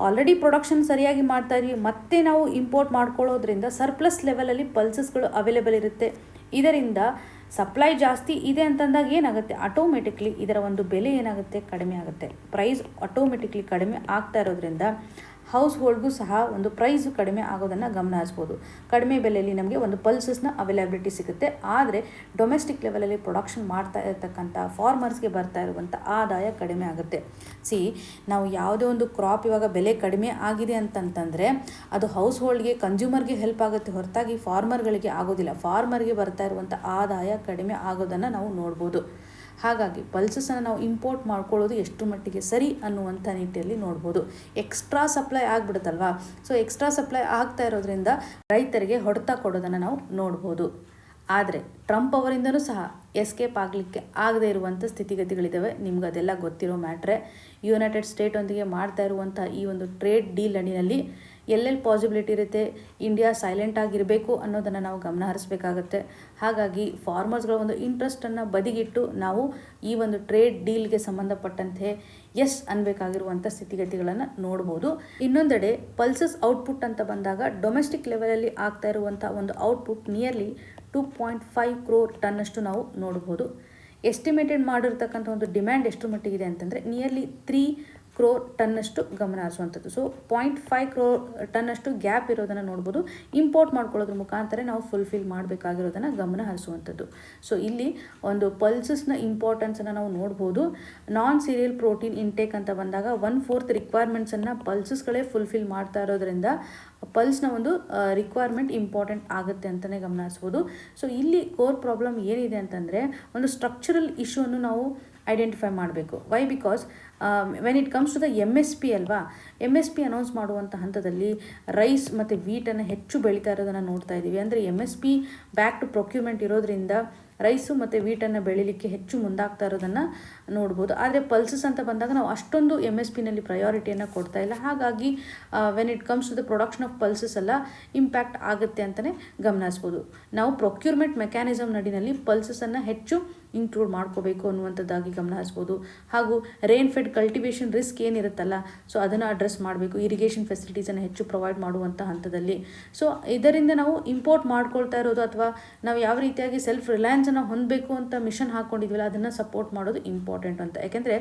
ಆಲ್ರೆಡಿ ಪ್ರೊಡಕ್ಷನ್ ಸರಿಯಾಗಿ ಮಾಡ್ತಾ ಇದ್ದೀವಿ, ಮತ್ತೆ ನಾವು ಇಂಪೋರ್ಟ್ ಮಾಡ್ಕೊಳ್ಳೋದ್ರಿಂದ ಸರ್ಪ್ಲಸ್ ಲೆವೆಲಲ್ಲಿ ಪಲ್ಸಸ್ಗಳು ಅವೈಲೇಬಲ್ ಇರುತ್ತೆ. ಇದರಿಂದ ಸಪ್ಲೈ ಜಾಸ್ತಿ ಇದೆ ಅಂತಂದಾಗ ಏನಾಗುತ್ತೆ, ಆಟೋಮೆಟಿಕ್ಲಿ ಇದರ ಒಂದು ಬೆಲೆ ಏನಾಗುತ್ತೆ, ಕಡಿಮೆ ಆಗುತ್ತೆ. ಪ್ರೈಸ್ ಆಟೋಮೆಟಿಕ್ಲಿ ಕಡಿಮೆ ಆಗ್ತಾ ಇರೋದ್ರಿಂದ ಹೌಸ್ ಹೋಲ್ಡ್ಗೂ ಸಹ ಒಂದು ಪ್ರೈಸು ಕಡಿಮೆ ಆಗೋದನ್ನು ಗಮನ ಹರಿಸ್ಬೋದು. ಕಡಿಮೆ ಬೆಲೆಯಲ್ಲಿ ನಮಗೆ ಒಂದು ಪಲ್ಸಸ್ನ ಅವೈಲಬಿಲಿಟಿ ಸಿಗುತ್ತೆ. ಆದರೆ ಡೊಮೆಸ್ಟಿಕ್ ಲೆವೆಲಲ್ಲಿ ಪ್ರೊಡಕ್ಷನ್ ಮಾಡ್ತಾ ಇರತಕ್ಕಂಥ ಫಾರ್ಮರ್ಸ್ಗೆ ಬರ್ತಾ ಇರುವಂಥ ಆದಾಯ ಕಡಿಮೆ ಆಗುತ್ತೆ. ನಾವು ಯಾವುದೇ ಒಂದು ಕ್ರಾಪ್ ಇವಾಗ ಬೆಲೆ ಕಡಿಮೆ ಆಗಿದೆ ಅಂತಂತಂದರೆ ಅದು ಹೌಸ್ ಹೋಲ್ಡ್ಗೆ, ಕನ್ಸ್ಯೂಮರ್ಗೆ ಹೆಲ್ಪ್ ಆಗುತ್ತೆ ಹೊರತಾಗಿ ಫಾರ್ಮರ್ಗಳಿಗೆ ಆಗೋದಿಲ್ಲ. ಫಾರ್ಮರ್ಗೆ ಬರ್ತಾ ಇರುವಂಥ ಆದಾಯ ಕಡಿಮೆ ಆಗೋದನ್ನು ನಾವು ನೋಡ್ಬೋದು. ಹಾಗಾಗಿ ಪಲ್ಸಸ್ಸನ್ನು ನಾವು ಇಂಪೋರ್ಟ್ ಮಾಡ್ಕೊಳ್ಳೋದು ಎಷ್ಟು ಮಟ್ಟಿಗೆ ಸರಿ ಅನ್ನುವಂಥ ನಿಟ್ಟಿನಲ್ಲಿ ನೋಡ್ಬೋದು. ಎಕ್ಸ್ಟ್ರಾ ಸಪ್ಲೈ ಆಗಿಬಿಡುತ್ತಲ್ವಾ, ಸೊ ಎಕ್ಸ್ಟ್ರಾ ಸಪ್ಲೈ ಆಗ್ತಾ ಇರೋದ್ರಿಂದ ರೈತರಿಗೆ ಹೊಡೆತ ಕೊಡೋದನ್ನು ನಾವು ನೋಡ್ಬೋದು. ಆದರೆ ಟ್ರಂಪ್ ಅವರಿಂದನೂ ಸಹ ಎಸ್ಕೇಪ್ ಆಗಲಿಕ್ಕೆ ಆಗದೇ ಇರುವಂಥ ಸ್ಥಿತಿಗತಿಗಳಿದ್ದಾವೆ. ನಿಮ್ಗೆ ಅದೆಲ್ಲ ಗೊತ್ತಿರೋ ಮ್ಯಾಟ್ರೆ. ಯುನೈಟೆಡ್ ಸ್ಟೇಟೊಂದಿಗೆ ಮಾಡ್ತಾ ಇರುವಂಥ ಈ ಒಂದು ಟ್ರೇಡ್ ಡೀಲ್ ಅಡಿನಲ್ಲಿ ಎಲ್ಲೆಲ್ಲಿ ಪಾಸಿಬಿಲಿಟಿ ಇರುತ್ತೆ ಇಂಡಿಯಾ ಸೈಲೆಂಟ್ ಆಗಿರಬೇಕು ಅನ್ನೋದನ್ನು ನಾವು ಗಮನ ಹರಿಸಬೇಕಾಗತ್ತೆ. ಹಾಗಾಗಿ ಫಾರ್ಮರ್ಸ್ಗಳ ಒಂದು ಇಂಟ್ರೆಸ್ಟನ್ನು ಬದಿಗಿಟ್ಟು ನಾವು ಈ ಒಂದು ಟ್ರೇಡ್ ಡೀಲ್ಗೆ ಸಂಬಂಧಪಟ್ಟಂತೆ ಎಸ್ ಅನ್ಬೇಕಾಗಿರುವಂಥ ಸ್ಥಿತಿಗತಿಗಳನ್ನು ನೋಡ್ಬೋದು. ಇನ್ನೊಂದೆಡೆ ಪಲ್ಸಸ್ ಔಟ್ಪುಟ್ ಅಂತ ಬಂದಾಗ ಡೊಮೆಸ್ಟಿಕ್ ಲೆವೆಲಲ್ಲಿ ಆಗ್ತಾ ಇರುವಂಥ ಒಂದು ಔಟ್ಪುಟ್ ನಿಯರ್ಲಿ 2.5 crore ಟನ್ನಷ್ಟು ನಾವು ನೋಡ್ಬೋದು. ಎಸ್ಟಿಮೇಟೆಡ್ ಮಾಡಿರ್ತಕ್ಕಂಥ ಒಂದು ಡಿಮ್ಯಾಂಡ್ ಎಷ್ಟು ಮಟ್ಟಿಗಿದೆ ಅಂತಂದರೆ ನಿಯರ್ಲಿ 3 crore ಟನ್ನಷ್ಟು ಗಮನ ಹರಿಸುವಂಥದ್ದು. ಸೊ 0.5 crore ಟನ್ನಷ್ಟು ಗ್ಯಾಪ್ ಇರೋದನ್ನು ನೋಡ್ಬೋದು. ಇಂಪೋರ್ಟ್ ಮಾಡ್ಕೊಳ್ಳೋದ್ರ ಮುಖಾಂತರ ನಾವು ಫುಲ್ಫಿಲ್ ಮಾಡಬೇಕಾಗಿರೋದನ್ನು ಗಮನ ಹರಿಸುವಂಥದ್ದು. ಸೊ ಇಲ್ಲಿ ಒಂದು ಪಲ್ಸಸ್ನ ಇಂಪಾರ್ಟೆನ್ಸನ್ನು ನಾವು ನೋಡ್ಬೋದು. ನಾನ್ ಸೀರಿಯಲ್ ಪ್ರೋಟೀನ್ ಇಂಟೇಕ್ ಅಂತ ಬಂದಾಗ 1/4 ರಿಕ್ವೈರ್ಮೆಂಟ್ಸನ್ನು ಪಲ್ಸಸ್ಗಳೇ ಫುಲ್ಫಿಲ್ ಮಾಡ್ತಾ ಇರೋದ್ರಿಂದ ಪಲ್ಸ್ನ ಒಂದು ರಿಕ್ವೈರ್ಮೆಂಟ್ ಇಂಪಾರ್ಟೆಂಟ್ ಆಗುತ್ತೆ ಅಂತಲೇ ಗಮನ ಹರಿಸ್ಬೋದು. ಸೊ ಇಲ್ಲಿ ಕೋರ್ ಪ್ರಾಬ್ಲಮ್ ಏನಿದೆ ಅಂತಂದರೆ ಒಂದು ಸ್ಟ್ರಕ್ಚರಲ್ ಇಶ್ಯೂವನ್ನು ನಾವು ಐಡೆಂಟಿಫೈ ಮಾಡಬೇಕು. Why? Because when it comes to the MSP ಅಲ್ವಾ, MSP ಅನೌನ್ಸ್ ಮಾಡುವಂಥ ಹಂತದಲ್ಲಿ ರೈಸ್ ಮತ್ತು ವೀಟನ್ನು ಹೆಚ್ಚು ಬೆಳೀತಾ ಇರೋದನ್ನು ನೋಡ್ತಾ ಇದ್ದೀವಿ. ಅಂದರೆ MSP ಬ್ಯಾಕ್ ಟು ಪ್ರೊಕ್ಯೂರ್ಮೆಂಟ್ ಇರೋದ್ರಿಂದ ರೈಸು ಮತ್ತು ವೀಟನ್ನು ಬೆಳೀಲಿಕ್ಕೆ ಹೆಚ್ಚು ಮುಂದಾಗ್ತಾ ಇರೋದನ್ನು ನೋಡ್ಬೋದು. ಆದರೆ ಪಲ್ಸಸ್ ಅಂತ ಬಂದಾಗ ನಾವು ಅಷ್ಟೊಂದು MSPನಲ್ಲಿ ಪ್ರಯಾರಿಟಿಯನ್ನು ಕೊಡ್ತಾ ಇಲ್ಲ. ಹಾಗಾಗಿ when it comes to the production of pulses ಎಲ್ಲ ಇಂಪ್ಯಾಕ್ಟ್ ಆಗುತ್ತೆ ಅಂತಲೇ ಗಮನಿಸ್ಬೋದು. ನಾವು ಪ್ರೊಕ್ಯೂರ್ಮೆಂಟ್ ಮೆಕ್ಯಾನಿಸಮ್ ನಡಿನಲ್ಲಿ ಪಲ್ಸಸನ್ನು ಹೆಚ್ಚು ಇನ್ಕ್ಲೂಡ್ ಮಾಡ್ಕೋಬೇಕು ಅನ್ನುವಂಥದ್ದಾಗಿ ಗಮನ ಹರಿಸ್ಬೋದು. ಹಾಗೂ ರೇನ್ ಫೆಡ್ ಕಲ್ಟಿವೇಷನ್ ರಿಸ್ಕ್ ಏನಿರುತ್ತಲ್ಲ, ಸೊ ಅದನ್ನು ಅಡ್ರೆಸ್ ಮಾಡಬೇಕು, ಇರಿಗೇಷನ್ ಫೆಸಿಲಿಟೀಸನ್ನು ಹೆಚ್ಚು ಪ್ರೊವೈಡ್ ಮಾಡುವಂಥ ಹಂತದಲ್ಲಿ. ಸೊ ಇದರಿಂದ ನಾವು ಇಂಪೋರ್ಟ್ ಮಾಡ್ಕೊಳ್ತಾ ಇರೋದು ಅಥವಾ ನಾವು ಯಾವ ರೀತಿಯಾಗಿ ಸೆಲ್ಫ್ ರಿಲಯನ್ಸನ್ನು ಹೊಂದಬೇಕು ಅಂತ ಮಿಷನ್ ಹಾಕ್ಕೊಂಡಿದ್ವಲ್ಲ, ಅದನ್ನು ಸಪೋರ್ಟ್ ಮಾಡೋದು ಇಂಪಾರ್ಟೆಂಟ್ ಅಂತ. ಯಾಕೆಂದರೆ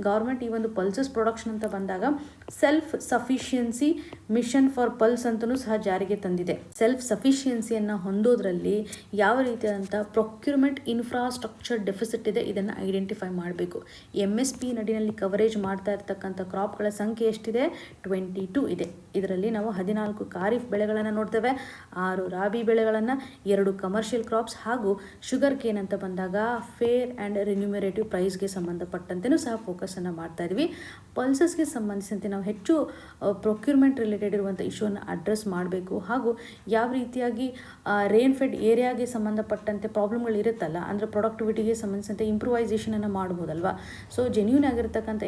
ಗೌರ್ಮೆಂಟ್ ಈ ಒಂದು ಪಲ್ಸಸ್ ಪ್ರೊಡಕ್ಷನ್ ಅಂತ ಬಂದಾಗ self sufficiency mission for pulse ಅಂತಲೂ ಸಹ ಜಾರಿಗೆ ತಂದಿದೆ. ಸೆಲ್ಫ್ ಸಫಿಷಿಯನ್ಸಿಯನ್ನು ಹೊಂದೋದ್ರಲ್ಲಿ ಯಾವ ರೀತಿಯಾದಂಥ ಪ್ರೊಕ್ಯೂರ್ಮೆಂಟ್ ಇನ್ಫ್ರಾಸ್ಟ್ರಕ್ಚರ್ ಡೆಫಿಸಿಟ್ ಇದೆ, ಇದನ್ನು ಐಡೆಂಟಿಫೈ ಮಾಡಬೇಕು. MSP ನಡಿನಲ್ಲಿ ಕವರೇಜ್ ಮಾಡ್ತಾ ಇರ್ತಕ್ಕಂಥ ಕ್ರಾಪ್ಗಳ ಸಂಖ್ಯೆ ಎಷ್ಟಿದೆ? 22 ಇದೆ. ಇದರಲ್ಲಿ ನಾವು 14 ಖಾರಿಫ್ ಬೆಳೆಗಳನ್ನು ನೋಡ್ತೇವೆ, 6 ರಾಬಿ ಬೆಳೆಗಳನ್ನು, 2 ಕಮರ್ಷಿಯಲ್ ಕ್ರಾಪ್ಸ್ ಹಾಗೂ ಶುಗರ್ ಕೇನ್ ಅಂತ ಬಂದಾಗ ಫೇರ್ ಆ್ಯಂಡ್ ರಿನ್ಯೂಮರೇಟಿವ್ ಪ್ರೈಸ್ಗೆ ಸಂಬಂಧಪಟ್ಟಂತೆಯೂ ಸಹ ಫೋಕಸನ್ನು ಮಾಡ್ತಾ ಇದ್ವಿ. ಪಲ್ಸಸ್ಗೆ ಸಂಬಂಧಿಸಿದಂತೆ ನಾವು ಹೆಚ್ಚು ಪ್ರೊಕ್ಯೂರ್ಮೆಂಟ್ ರಿಲೇಟೆಡ್ ಇರುವಂಥ ಇಶ್ಯೂವನ್ನು ಅಡ್ರೆಸ್ ಮಾಡಬೇಕು. ಹಾಗೂ ಯಾವ ರೀತಿಯಾಗಿ ರೇನ್ ಫೆಡ್ ಏರಿಯಾಗೆ ಸಂಬಂಧಪಟ್ಟಂತೆ ಪ್ರಾಬ್ಲಮ್ಗಳು ಇರುತ್ತಲ್ಲ, ಅಂದರೆ ಪ್ರೊಡಕ್ಟಿವಿಟಿಗೆ ಸಂಬಂಧಿಸಿದಂತೆ ಇಂಪ್ರೂವೈಸೇಷನನ್ನು ಮಾಡ್ಬೋದಲ್ವಾ. ಸೊ ಜೆನ್ಯೂನ್ ಆಗಿರ್ತಕ್ಕಂಥ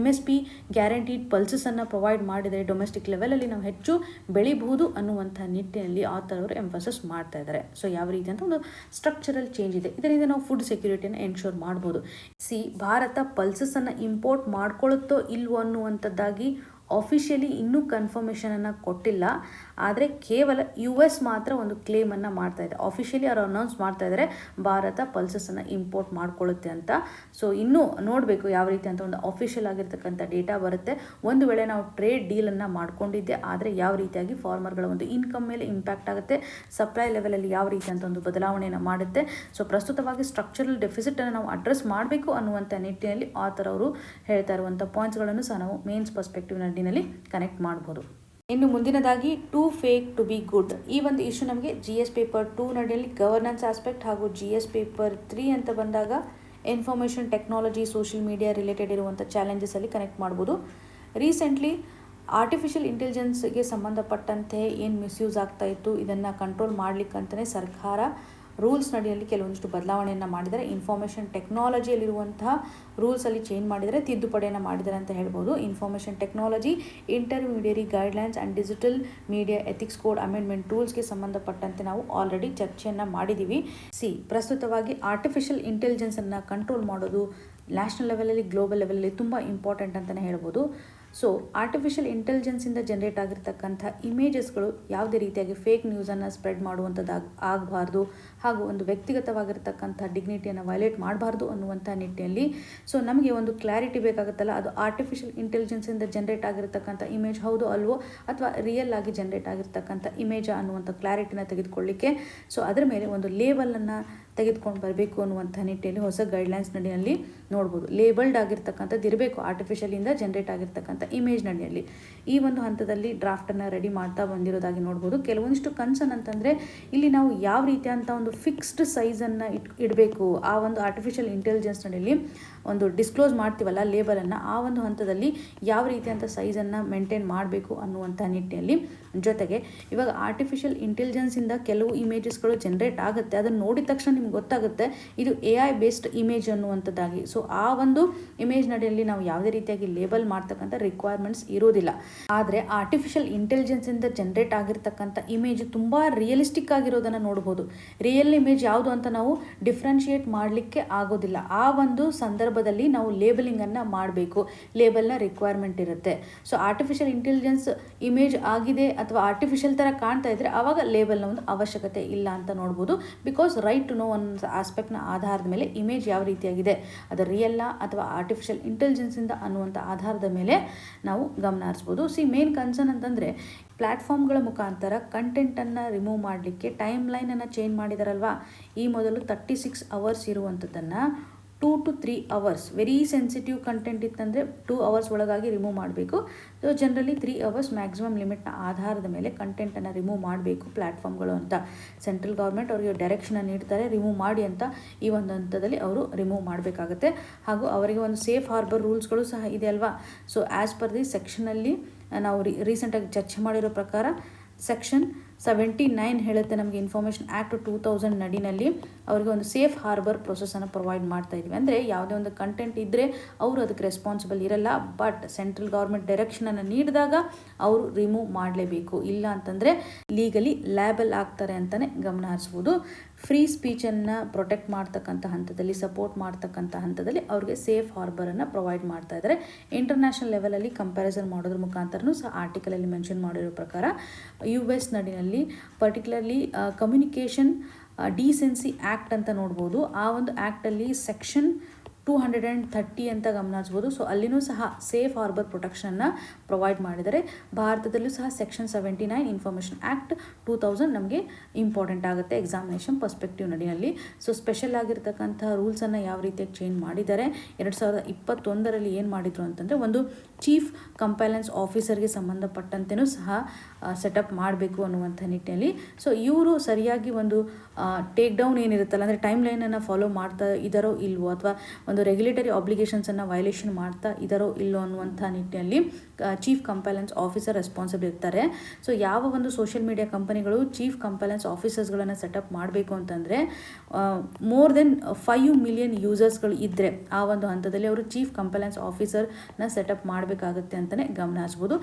MSP ಗ್ಯಾರಂಟೀಡ್ ಪಲ್ಸಸನ್ನು ಪ್ರೊವೈಡ್ ಮಾಡಿದರೆ ಡೊಮೆಸ್ಟಿಕ್ ಲೆವೆಲಲ್ಲಿ ನಾವು ಹೆಚ್ಚು ಬೆಳಿಬಹುದು ಅನ್ನುವಂಥ ನಿಟ್ಟಿನಲ್ಲಿ ಆಥರ್ ಅವರು ಎಂಫಸಿಸ್ ಮಾಡ್ತಾ ಇದ್ದಾರೆ. ಸೊ ಯಾವ ರೀತಿ ಅಂತ ಒಂದು ಸ್ಟ್ರಕ್ಚರಲ್ ಚೇಂಜ್ ಇದೆ, ಇದರಿಂದ ನಾವು ಫುಡ್ ಸೆಕ್ಯೂರಿಟಿಯನ್ನು ಎನ್ಶೋರ್ ಮಾಡ್ಬೋದು. ಭಾರತ ಪಲ್ಸಸನ್ನು ಇಂಪೋರ್ಟ್ ಮಾಡ್ಕೊಳ್ಳುತ್ತೋ ಇಲ್ವೋ ಅನ್ನುವಂಥದ್ದಾಗಿ ಆಫಿಷಿಯಲಿ ಇನ್ನೂ ಕನ್ಫರ್ಮೇಷನನ್ನು ಕೊಟ್ಟಿಲ್ಲ. ಆದರೆ ಕೇವಲ US ಮಾತ್ರ ಒಂದು ಕ್ಲೇಮನ್ನು ಮಾಡ್ತಾ ಇದೆ. ಆಫಿಷಿಯಲಿ ಅವರು ಅನೌನ್ಸ್ ಮಾಡ್ತಾ ಇದ್ದಾರೆ ಭಾರತ ಪಲ್ಸಸನ್ನು ಇಂಪೋರ್ಟ್ ಮಾಡ್ಕೊಳ್ಳುತ್ತೆ ಅಂತ. ಸೊ ಇನ್ನೂ ನೋಡಬೇಕು ಯಾವ ರೀತಿ ಅಂತ ಒಂದು ಆಫಿಷಿಯಲ್ ಆಗಿರ್ತಕ್ಕಂಥ ಡೇಟಾ ಬರುತ್ತೆ. ಒಂದು ವೇಳೆ ನಾವು ಟ್ರೇಡ್ ಡೀಲನ್ನು ಮಾಡ್ಕೊಂಡಿದ್ದೆ ಆದರೆ ಯಾವ ರೀತಿಯಾಗಿ ಫಾರ್ಮರ್ಗಳ ಒಂದು ಇನ್ಕಮ್ ಮೇಲೆ ಇಂಪ್ಯಾಕ್ಟ್ ಆಗುತ್ತೆ, ಸಪ್ಲೈ ಲೆವೆಲಲ್ಲಿ ಯಾವ ರೀತಿ ಅಂತ ಒಂದು ಬದಲಾವಣೆಯನ್ನು ಮಾಡುತ್ತೆ. ಸೊ ಪ್ರಸ್ತುತವಾಗಿ ಸ್ಟ್ರಕ್ಚರಲ್ ಡೆಫಿಸಿಟನ್ನು ನಾವು ಅಡ್ರೆಸ್ ಮಾಡಬೇಕು ಅನ್ನುವಂಥ ನಿಟ್ಟಿನಲ್ಲಿ ಆಥರ್ ಅವರು ಹೇಳ್ತಾ ಇರುವಂಥ ಪಾಯಿಂಟ್ಸ್ಗಳನ್ನು ಸಹ ನಾವು ಮೇನ್ಸ್ ಪರ್ಸ್ಪೆಕ್ಟಿವ್ ನಡಿನಲ್ಲಿ ಕನೆಕ್ಟ್ ಮಾಡ್ಬೋದು. ಇನ್ನು ಮುಂದಿನದಾಗಿ too fake to be good, ಈ ಒಂದು ಇಶ್ಯೂ ನಮಗೆ GS ಪೇಪರ್ 2 ನಡಿಯಲ್ಲಿ ಗವರ್ನೆನ್ಸ್ ಆಸ್ಪೆಕ್ಟ್ ಹಾಗೂ GS ಪೇಪರ್ 3 ಅಂತ ಬಂದಾಗ information technology social media related ಇರುವಂಥ ಚಾಲೆಂಜಸಲ್ಲಿ ಕನೆಕ್ಟ್ ಮಾಡ್ಬೋದು. ರೀಸೆಂಟ್ಲಿ ಆರ್ಟಿಫಿಷಿಯಲ್ ಇಂಟೆಲಿಜೆನ್ಸ್ಗೆ ಸಂಬಂಧಪಟ್ಟಂತೆ ಏನು ಮಿಸ್ಯೂಸ್ ಆಗ್ತಾ ಇತ್ತು, ಇದನ್ನು ಕಂಟ್ರೋಲ್ ಮಾಡಲಿಕ್ಕಂತಲೇ ಸರ್ಕಾರ ರೂಲ್ಸ್ ನಡಿಯಲ್ಲಿ ಕೆಲವೊಂದಿಷ್ಟು ಬದಲಾವಣೆಯನ್ನು ಮಾಡಿದರೆ, ಇನ್ಫಾರ್ಮೇಷನ್ ಟೆಕ್ನಾಲಜಿಯಲ್ಲಿರುವಂತಹ ರೂಲ್ಸಲ್ಲಿ ಚೇಂಜ್ ಮಾಡಿದರೆ, ತಿದ್ದುಪಡಿಯನ್ನು ಮಾಡಿದ್ದಾರೆ ಅಂತ ಹೇಳ್ಬೋದು. Information technology intermediary guidelines and digital media ethics code amendment ರೂಲ್ಸ್ಗೆ ಸಂಬಂಧಪಟ್ಟಂತೆ ನಾವು ಆಲ್ರೆಡಿ ಚರ್ಚೆಯನ್ನು ಮಾಡಿದ್ದೀವಿ. ಪ್ರಸ್ತುತವಾಗಿ ಆರ್ಟಿಫಿಷಿಯಲ್ ಇಂಟೆಲಿಜೆನ್ಸನ್ನು ಕಂಟ್ರೋಲ್ ಮಾಡೋದು ನ್ಯಾಷನಲ್ ಲೆವೆಲಲ್ಲಿ ಗ್ಲೋಬಲ್ ಲೆವೆಲಲ್ಲಿ ತುಂಬ ಇಂಪಾರ್ಟೆಂಟ್ ಅಂತಲೇ ಹೇಳ್ಬೋದು. ಸೊ ಆರ್ಟಿಫಿಷಿಯಲ್ ಇಂಟೆಲಿಜೆನ್ಸಿಂದ ಜನರೇಟ್ ಆಗಿರ್ತಕ್ಕಂಥ ಇಮೇಜಸ್ಗಳು ಯಾವುದೇ ರೀತಿಯಾಗಿ ಫೇಕ್ ನ್ಯೂಸನ್ನು ಸ್ಪ್ರೆಡ್ ಮಾಡುವಂಥದ್ದು ಆಗಬಾರ್ದು, ಹಾಗೂ ಒಂದು ವ್ಯಕ್ತಿಗತವಾಗಿರ್ತಕ್ಕಂಥ ಡಿಗ್ನಿಟಿಯನ್ನು ವೈಲೇಟ್ ಮಾಡಬಾರ್ದು ಅನ್ನುವಂಥ ನಿಟ್ಟಿನಲ್ಲಿ ಸೊ ನಮಗೆ ಒಂದು ಕ್ಲಾರಿಟಿ ಬೇಕಾಗುತ್ತಲ್ಲ, ಅದು ಆರ್ಟಿಫಿಷಿಯಲ್ ಇಂಟೆಲಿಜೆನ್ಸಿಂದ ಜನರೇಟ್ ಆಗಿರ್ತಕ್ಕಂಥ ಇಮೇಜ್ ಹೌದು ಅಲ್ವೋ ಅಥವಾ ರಿಯಲ್ ಆಗಿ ಜನರೇಟ್ ಆಗಿರ್ತಕ್ಕಂಥ ಇಮೇಜಾ ಅನ್ನುವಂಥ ಕ್ಲಾರಿಟಿನ ತೆಗೆದುಕೊಳ್ಳಿಕ್ಕೆ ಸೊ ಅದರ ಮೇಲೆ ಒಂದು ಲೇಬಲನ್ನು ತೆಗೆದುಕೊಂಡು ಬರಬೇಕು ಅನ್ನುವಂಥ ನಿಟ್ಟಿನಲ್ಲಿ ಹೊಸ ಗೈಡ್ಲೈನ್ಸ್ ನಡಿಯಲ್ಲಿ ನೋಡ್ಬೋದು. ಲೇಬಲ್ಡ್ ಆಗಿರ್ತಕ್ಕಂಥದ್ದು ಇರಬೇಕು ಆರ್ಟಿಫಿಷಿಯಲಿಂದ ಜನರೇಟ್ ಆಗಿರ್ತಕ್ಕಂಥ ಇಮೇಜ್ ನಡಿಯಲ್ಲಿ. ಈ ಒಂದು ಹಂತದಲ್ಲಿ ಡ್ರಾಫ್ಟನ್ನು ರೆಡಿ ಮಾಡ್ತಾ ಬಂದಿರೋದಾಗಿ ನೋಡ್ಬೋದು. ಕೆಲವೊಂದಿಷ್ಟು ಕನ್ಸರ್ನ್ ಅಂತಂದರೆ ಇಲ್ಲಿ ನಾವು ಯಾವ ರೀತಿಯಂಥ ಒಂದು ಫಿಕ್ಸ್ಡ್ ಸೈಜನ್ನು ಇಡಬೇಕು, ಆ ಒಂದು ಆರ್ಟಿಫಿಷಿಯಲ್ ಇಂಟೆಲಿಜೆನ್ಸ್ ನಡಿಯಲ್ಲಿ ಒಂದು ಡಿಸ್ಕ್ಲೋಸ್ ಮಾಡ್ತೀವಲ್ಲ ಲೇಬಲನ್ನು, ಆ ಒಂದು ಹಂತದಲ್ಲಿ ಯಾವ ರೀತಿಯಂಥ ಸೈಜನ್ನು ಮೇಂಟೈನ್ ಮಾಡಬೇಕು ಅನ್ನುವಂಥ ನಿಟ್ಟಿನಲ್ಲಿ. ಜೊತೆಗೆ ಇವಾಗ ಆರ್ಟಿಫಿಷಿಯಲ್ ಇಂಟೆಲಿಜೆನ್ಸಿಂದ ಕೆಲವು ಇಮೇಜಸ್ಗಳು ಜನರೇಟ್ ಆಗುತ್ತೆ, ಅದನ್ನು ನೋಡಿದ ತಕ್ಷಣ ನಿಮ್ಗೆ ಗೊತ್ತಾಗುತ್ತೆ ಇದು AI ಬೇಸ್ಡ್ ಇಮೇಜ್ ಅನ್ನುವಂಥದ್ದಾಗಿ. ಸೊ ಆ ಒಂದು ಇಮೇಜ್ ನಡಿಯಲ್ಲಿ ನಾವು ಯಾವುದೇ ರೀತಿಯಾಗಿ ಲೇಬಲ್ ಮಾಡ್ತಕ್ಕಂಥ ರಿಕ್ವೈರ್ಮೆಂಟ್ಸ್ ಇರೋದಿಲ್ಲ. ಆದರೆ ಆರ್ಟಿಫಿಷಿಯಲ್ ಇಂಟೆಲಿಜೆನ್ಸಿಂದ ಜನರೇಟ್ ಆಗಿರ್ತಕ್ಕಂಥ ಇಮೇಜ್ ತುಂಬ ರಿಯಲಿಸ್ಟಿಕ್ ಆಗಿರೋದನ್ನು ನೋಡ್ಬೋದು. ರಿಯಲ್ ಇಮೇಜ್ ಯಾವುದು ಅಂತ ನಾವು ಡಿಫ್ರೆನ್ಷಿಯೇಟ್ ಮಾಡಲಿಕ್ಕೆ ಆಗೋದಿಲ್ಲ. ಆ ಒಂದು ಸಂದರ್ಭದಲ್ಲಿ ನಾವು ಲೇಬಲಿಂಗನ್ನು ಮಾಡಬೇಕು, ಲೇಬಲ್ನ ರಿಕ್ವೈರ್ಮೆಂಟ್ ಇರುತ್ತೆ. ಸೊ ಆರ್ಟಿಫಿಷಿಯಲ್ ಇಂಟೆಲಿಜೆನ್ಸ್ ಇಮೇಜ್ ಆಗಿದೆ ಅಥವಾ ಆರ್ಟಿಫಿಷಿಯಲ್ ಥರ ಕಾಣ್ತಾ ಇದ್ದರೆ ಆವಾಗ ಲೇಬಲ್ನ ಒಂದು ಅವಶ್ಯಕತೆ ಇಲ್ಲ ಅಂತ ನೋಡ್ಬೋದು. ಬಿಕಾಸ್ ರೈಟ್ ಟು ನೋ ಒಂದು ಆಸ್ಪೆಕ್ಟ್ನ ಆಧಾರದ ಮೇಲೆ ಇಮೇಜ್ ಯಾವ ರೀತಿಯಾಗಿದೆ, ಅದು ರಿಯಲ್ಲ ಅಥವಾ ಆರ್ಟಿಫಿಷಿಯಲ್ ಇಂಟೆಲಿಜೆನ್ಸಿಂದ ಅನ್ನುವಂಥ ಆಧಾರದ ಮೇಲೆ ನಾವು ಗಮನ ಹರಿಸ್ಬೋದು. ಮೇನ್ ಕನ್ಸರ್ನ್ ಅಂತಂದರೆ ಪ್ಲ್ಯಾಟ್ಫಾರ್ಮ್ಗಳ ಮುಖಾಂತರ ಕಂಟೆಂಟನ್ನು ರಿಮೂವ್ ಮಾಡಲಿಕ್ಕೆ ಟೈಮ್ ಲೈನನ್ನು ಚೇಂಜ್ ಮಾಡಿದಾರಲ್ವಾ. ಈ ಮೊದಲು 36 hours ಇರುವಂಥದ್ದನ್ನು 2 to 3 hours, very sensitive content ಇತ್ತಂದರೆ 2 hours ಒಳಗಾಗಿ ರಿಮೂವ್ ಮಾಡಬೇಕು. ಸೊ ಜನರಲಿ 3 hours ಮ್ಯಾಕ್ಸಿಮಮ್ ಲಿಮಿಟ್ನ ಆಧಾರದ ಮೇಲೆ ಕಂಟೆಂಟನ್ನು ರಿಮೂವ್ ಮಾಡಬೇಕು ಪ್ಲ್ಯಾಟ್ಫಾರ್ಮ್ಗಳು ಅಂತ ಸೆಂಟ್ರಲ್ ಗೌರ್ಮೆಂಟ್ ಅವರಿಗೆ ಡೈರೆಕ್ಷನ್ ನೀಡ್ತಾರೆ, ರಿಮೂವ್ ಮಾಡಿ ಅಂತ. ಈ ಒಂದು ಹಂತದಲ್ಲಿ ಅವರು ರಿಮೂವ್ ಮಾಡಬೇಕಾಗತ್ತೆ. ಹಾಗೂ ಅವರಿಗೆ ಒಂದು ಸೇಫ್ ಹಾರ್ಬರ್ ರೂಲ್ಸ್ಗಳು ಸಹ ಇದೆ ಅಲ್ವಾ. ಸೊ ಆ್ಯಸ್ ಪರ್ ದಿ ಸೆಕ್ಷನಲ್ಲಿ ನಾವು ರೀಸೆಂಟಾಗಿ ಚರ್ಚೆ ಮಾಡಿರೋ ಪ್ರಕಾರ ಸೆಕ್ಷನ್ 79 ಹೇಳುತ್ತೆ ನಮಗೆ ಇನ್ಫಾರ್ಮೇಷನ್ ಆ್ಯಕ್ಟ್ 2000 ನಡಿನಲ್ಲಿ ಅವರಿಗೆ ಒಂದು ಸೇಫ್ ಹಾರ್ಬರ್ ಪ್ರೊಸೆಸನ್ನು ಪ್ರೊವೈಡ್ ಮಾಡ್ತಾ ಇದ್ವಿ. ಅಂದರೆ ಯಾವುದೇ ಒಂದು ಕಂಟೆಂಟ್ ಇದ್ದರೆ ಅವರು ಅದಕ್ಕೆ ರೆಸ್ಪಾನ್ಸಿಬಲ್ ಇರಲ್ಲ, ಬಟ್ ಸೆಂಟ್ರಲ್ ಗೌರ್ಮೆಂಟ್ ಡೈರೆಕ್ಷನನ್ನು ನೀಡಿದಾಗ ಅವರು ರಿಮೂವ್ ಮಾಡಲೇಬೇಕು, ಇಲ್ಲ ಅಂತಂದರೆ ಲೀಗಲಿ ಲ್ಯಾಬಲ್ ಆಗ್ತಾರೆ ಅಂತಲೇ ಗಮನ ಹರಿಸ್ಬೋದು. ಫ್ರೀ ಸ್ಪೀಚನ್ನು ಪ್ರೊಟೆಕ್ಟ್ ಮಾಡ್ತಕ್ಕಂಥ ಹಂತದಲ್ಲಿ, ಸಪೋರ್ಟ್ ಮಾಡ್ತಕ್ಕಂಥ ಹಂತದಲ್ಲಿ ಅವ್ರಿಗೆ ಸೇಫ್ ಹಾರ್ಬರನ್ನು ಪ್ರೊವೈಡ್ ಮಾಡ್ತಾ ಇದ್ದಾರೆ. ಇಂಟರ್ನ್ಯಾಷನಲ್ ಲೆವೆಲಲ್ಲಿ ಕಂಪ್ಯಾರಿಸನ್ ಮಾಡೋದ್ರ ಮುಖಾಂತರನೂ ಸಹ ಆರ್ಟಿಕಲಲ್ಲಿ ಮೆನ್ಷನ್ ಮಾಡಿರೋ ಪ್ರಕಾರ US ನಡಿನಲ್ಲಿ ಪರ್ಟಿಕ್ಯುಲರ್ಲಿ ಕಮ್ಯುನಿಕೇಷನ್ ಡೀಸೆನ್ಸಿ ಆ್ಯಕ್ಟ್ ಅಂತ ನೋಡ್ಬೋದು. ಆ ಒಂದು ಆ್ಯಕ್ಟಲ್ಲಿ ಸೆಕ್ಷನ್ 230 ಅಂತ ಗಮನಿಸ್ಬೋದು. ಸೊ ಅಲ್ಲಿನೂ ಸಹ ಸೇಫ್ ಹಾರ್ಬರ್ ಪ್ರೊಟೆಕ್ಷನನ್ನು ಪ್ರೊವೈಡ್ ಮಾಡಿದರೆ. ಭಾರತದಲ್ಲೂ ಸಹ ಸೆಕ್ಷನ್ 79 ಇನ್ಫಾರ್ಮೇಷನ್ ಆ್ಯಕ್ಟ್ 2000 ನಮಗೆ ಇಂಪಾರ್ಟೆಂಟ್ ಆಗುತ್ತೆ ಎಕ್ಸಾಮಿನೇಷನ್ ಪರ್ಸ್ಪೆಕ್ಟಿವ್ ನಡಿನಲ್ಲಿ. ಸೊ ಸ್ಪೆಷಲ್ ಆಗಿರ್ತಕ್ಕಂಥ ರೂಲ್ಸನ್ನು ಯಾವ ರೀತಿಯಾಗಿ ಚೇಂಜ್ ಮಾಡಿದ್ದಾರೆ, 2021ರಲ್ಲಿ ಏನು ಮಾಡಿದರು ಅಂತಂದರೆ ಒಂದು ಚೀಫ್ ಕಂಪೈಲೆನ್ಸ್ ಆಫೀಸರ್ಗೆ ಸಂಬಂಧಪಟ್ಟಂತೆಯೂ ಸಹ ಸೆಟಪ್ ಮಾಡಬೇಕು ಅನ್ನುವಂಥ ನಿಟ್ಟಿನಲ್ಲಿ. ಸೊ ಇವರು ಸರಿಯಾಗಿ ಒಂದು ಟೇಕ್ ಡೌನ್ ಏನಿರುತ್ತಲ್ಲ, ಅಂದರೆ ಟೈಮ್ ಲೈನನ್ನು ಫಾಲೋ ಮಾಡ್ತಾ ಇದ್ದಾರೋ ಇಲ್ವೋ, ಅಥವಾ ಒಂದು ರೆಗ್ಯುಲೇಟರಿ ಆಬ್ಲಿಗೇಷನ್ಸನ್ನು ವೈಲೇಷನ್ ಮಾಡ್ತಾ ಇದ್ದಾರೋ ಇಲ್ಲೋ ಅನ್ನುವಂಥ ನಿಟ್ಟಿನಲ್ಲಿ ಚೀಫ್ ಕಂಪೈಲೆನ್ಸ್ ಆಫೀಸರ್ ರೆಸ್ಪಾನ್ಸಿಬಲ್ ಇರ್ತಾರೆ. ಸೊ ಯಾವ ಒಂದು ಸೋಷಿಯಲ್ ಮೀಡಿಯಾ ಕಂಪನಿಗಳು ಚೀಫ್ ಕಂಪೈಲೆನ್ಸ್ ಆಫೀಸರ್ಸ್ಗಳನ್ನು ಸೆಟಪ್ ಮಾಡಬೇಕು ಅಂತಂದರೆ ಮೋರ್ ದೆನ್ 5 ಮಿಲಿಯನ್ ಯೂಸರ್ಸ್ಗಳು ಇದ್ದರೆ ಆ ಒಂದು ಹಂತದಲ್ಲಿ ಅವರು ಚೀಫ್ ಕಂಪೈಲೆನ್ಸ್ ಆಫೀಸರ್ನ ಸೆಟಪ್ ಮಾಡಬೇಕಾಗುತ್ತೆ ಅಂತಲೇ ಗಮನ ಹರಿಸ್ಬೋದು.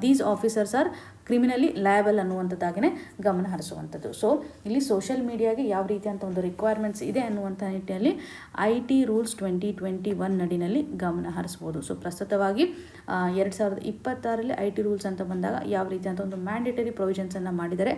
ದೀಸ್ ಆಫೀಸರ್ಸ್ ಆರ್ ಕ್ರಿಮಿನಲಿ ಲಯಬಲ್ ಅನ್ನುವಂಥದ್ದಾಗೇ ಗಮನ ಹರಿಸುವಂಥದ್ದು. ಸೊ ಇಲ್ಲಿ ಸೋಷಿಯಲ್ ಮೀಡಿಯಾಗೆ ಯಾವ ರೀತಿಯಂಥ ಒಂದು ರಿಕ್ವೈರ್ಮೆಂಟ್ಸ್ ಇದೆ ಅನ್ನುವಂಥ ನಿಟ್ಟಿನಲ್ಲಿ IT ರೂಲ್ಸ್ 2021 ನಡಿನಲ್ಲಿ ಗಮನ ಹರಿಸ್ಬೋದು. ಸೊ ಪ್ರಸ್ತುತವಾಗಿ 2026ರಲ್ಲಿ IT ರೂಲ್ಸ್ ಅಂತ ಬಂದಾಗ ಯಾವ ರೀತಿಯಂಥ ಒಂದು ಮ್ಯಾಂಡೇಟರಿ ಪ್ರೊವಿಷನ್ಸನ್ನು ಮಾಡಿದರೆ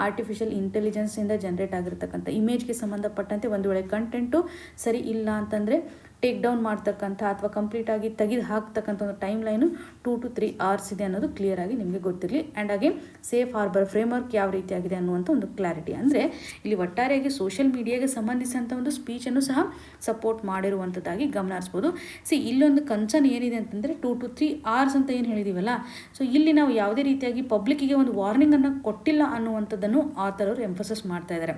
ಆರ್ಟಿಫಿಷಿಯಲ್ ಇಂಟೆಲಿಜೆನ್ಸಿಂದ ಜನರೇಟ್ ಆಗಿರ್ತಕ್ಕಂಥ ಇಮೇಜ್ಗೆ ಸಂಬಂಧಪಟ್ಟಂತೆ ಒಂದು ವೇಳೆ ಕಂಟೆಂಟು ಸರಿ ಇಲ್ಲ ಅಂತಂದರೆ ಟೇಕ್ ಡೌನ್ ಮಾಡ್ತಕ್ಕಂಥ ಅಥವಾ ಕಂಪ್ಲೀಟಾಗಿ ತೆಗೆದು ಹಾಕ್ತಕ್ಕಂಥ ಒಂದು ಟೈಮ್ ಲೈನು 2 to 3 hours ಇದೆ ಅನ್ನೋದು ಕ್ಲಿಯರಾಗಿ ನಿಮಗೆ ಗೊತ್ತಿರಲಿ. ಆ್ಯಂಡ್ ಹಾಗೆ ಸೇಫ್ ಹಾರ್ಬರ್ ಫ್ರೇಮ್ವರ್ಕ್ ಯಾವ ರೀತಿಯಾಗಿದೆ ಅನ್ನುವಂಥ ಒಂದು ಕ್ಲಾರಿಟಿ. ಅಂದರೆ ಇಲ್ಲಿ ಒಟ್ಟಾರೆಯಾಗಿ ಸೋಷಿಯಲ್ ಮೀಡಿಯಾಗೆ ಸಂಬಂಧಿಸಿದಂಥ ಒಂದು ಸ್ಪೀಚನ್ನು ಸಹ ಸಪೋರ್ಟ್ ಮಾಡಿರುವಂಥದ್ದಾಗಿ ಗಮನ ಹರಿಸ್ಬೋದು. ಇಲ್ಲೊಂದು ಕನ್ಸರ್ನ್ ಏನಿದೆ ಅಂತಂದರೆ 2 to 3 hours ಅಂತ ಏನು ಹೇಳಿದ್ದೀವಲ್ಲ, ಸೊ ಇಲ್ಲಿ ನಾವು ಯಾವುದೇ ರೀತಿಯಾಗಿ ಪಬ್ಲಿಕ್ಕಿಗೆ ಒಂದು ವಾರ್ನಿಂಗನ್ನು ಕೊಟ್ಟಿಲ್ಲ ಅನ್ನುವಂಥದ್ದನ್ನು ಆಥರ್ ಅವರು ಎಂಫಸಸ್ ಮಾಡ್ತಾ ಇದ್ದಾರೆ.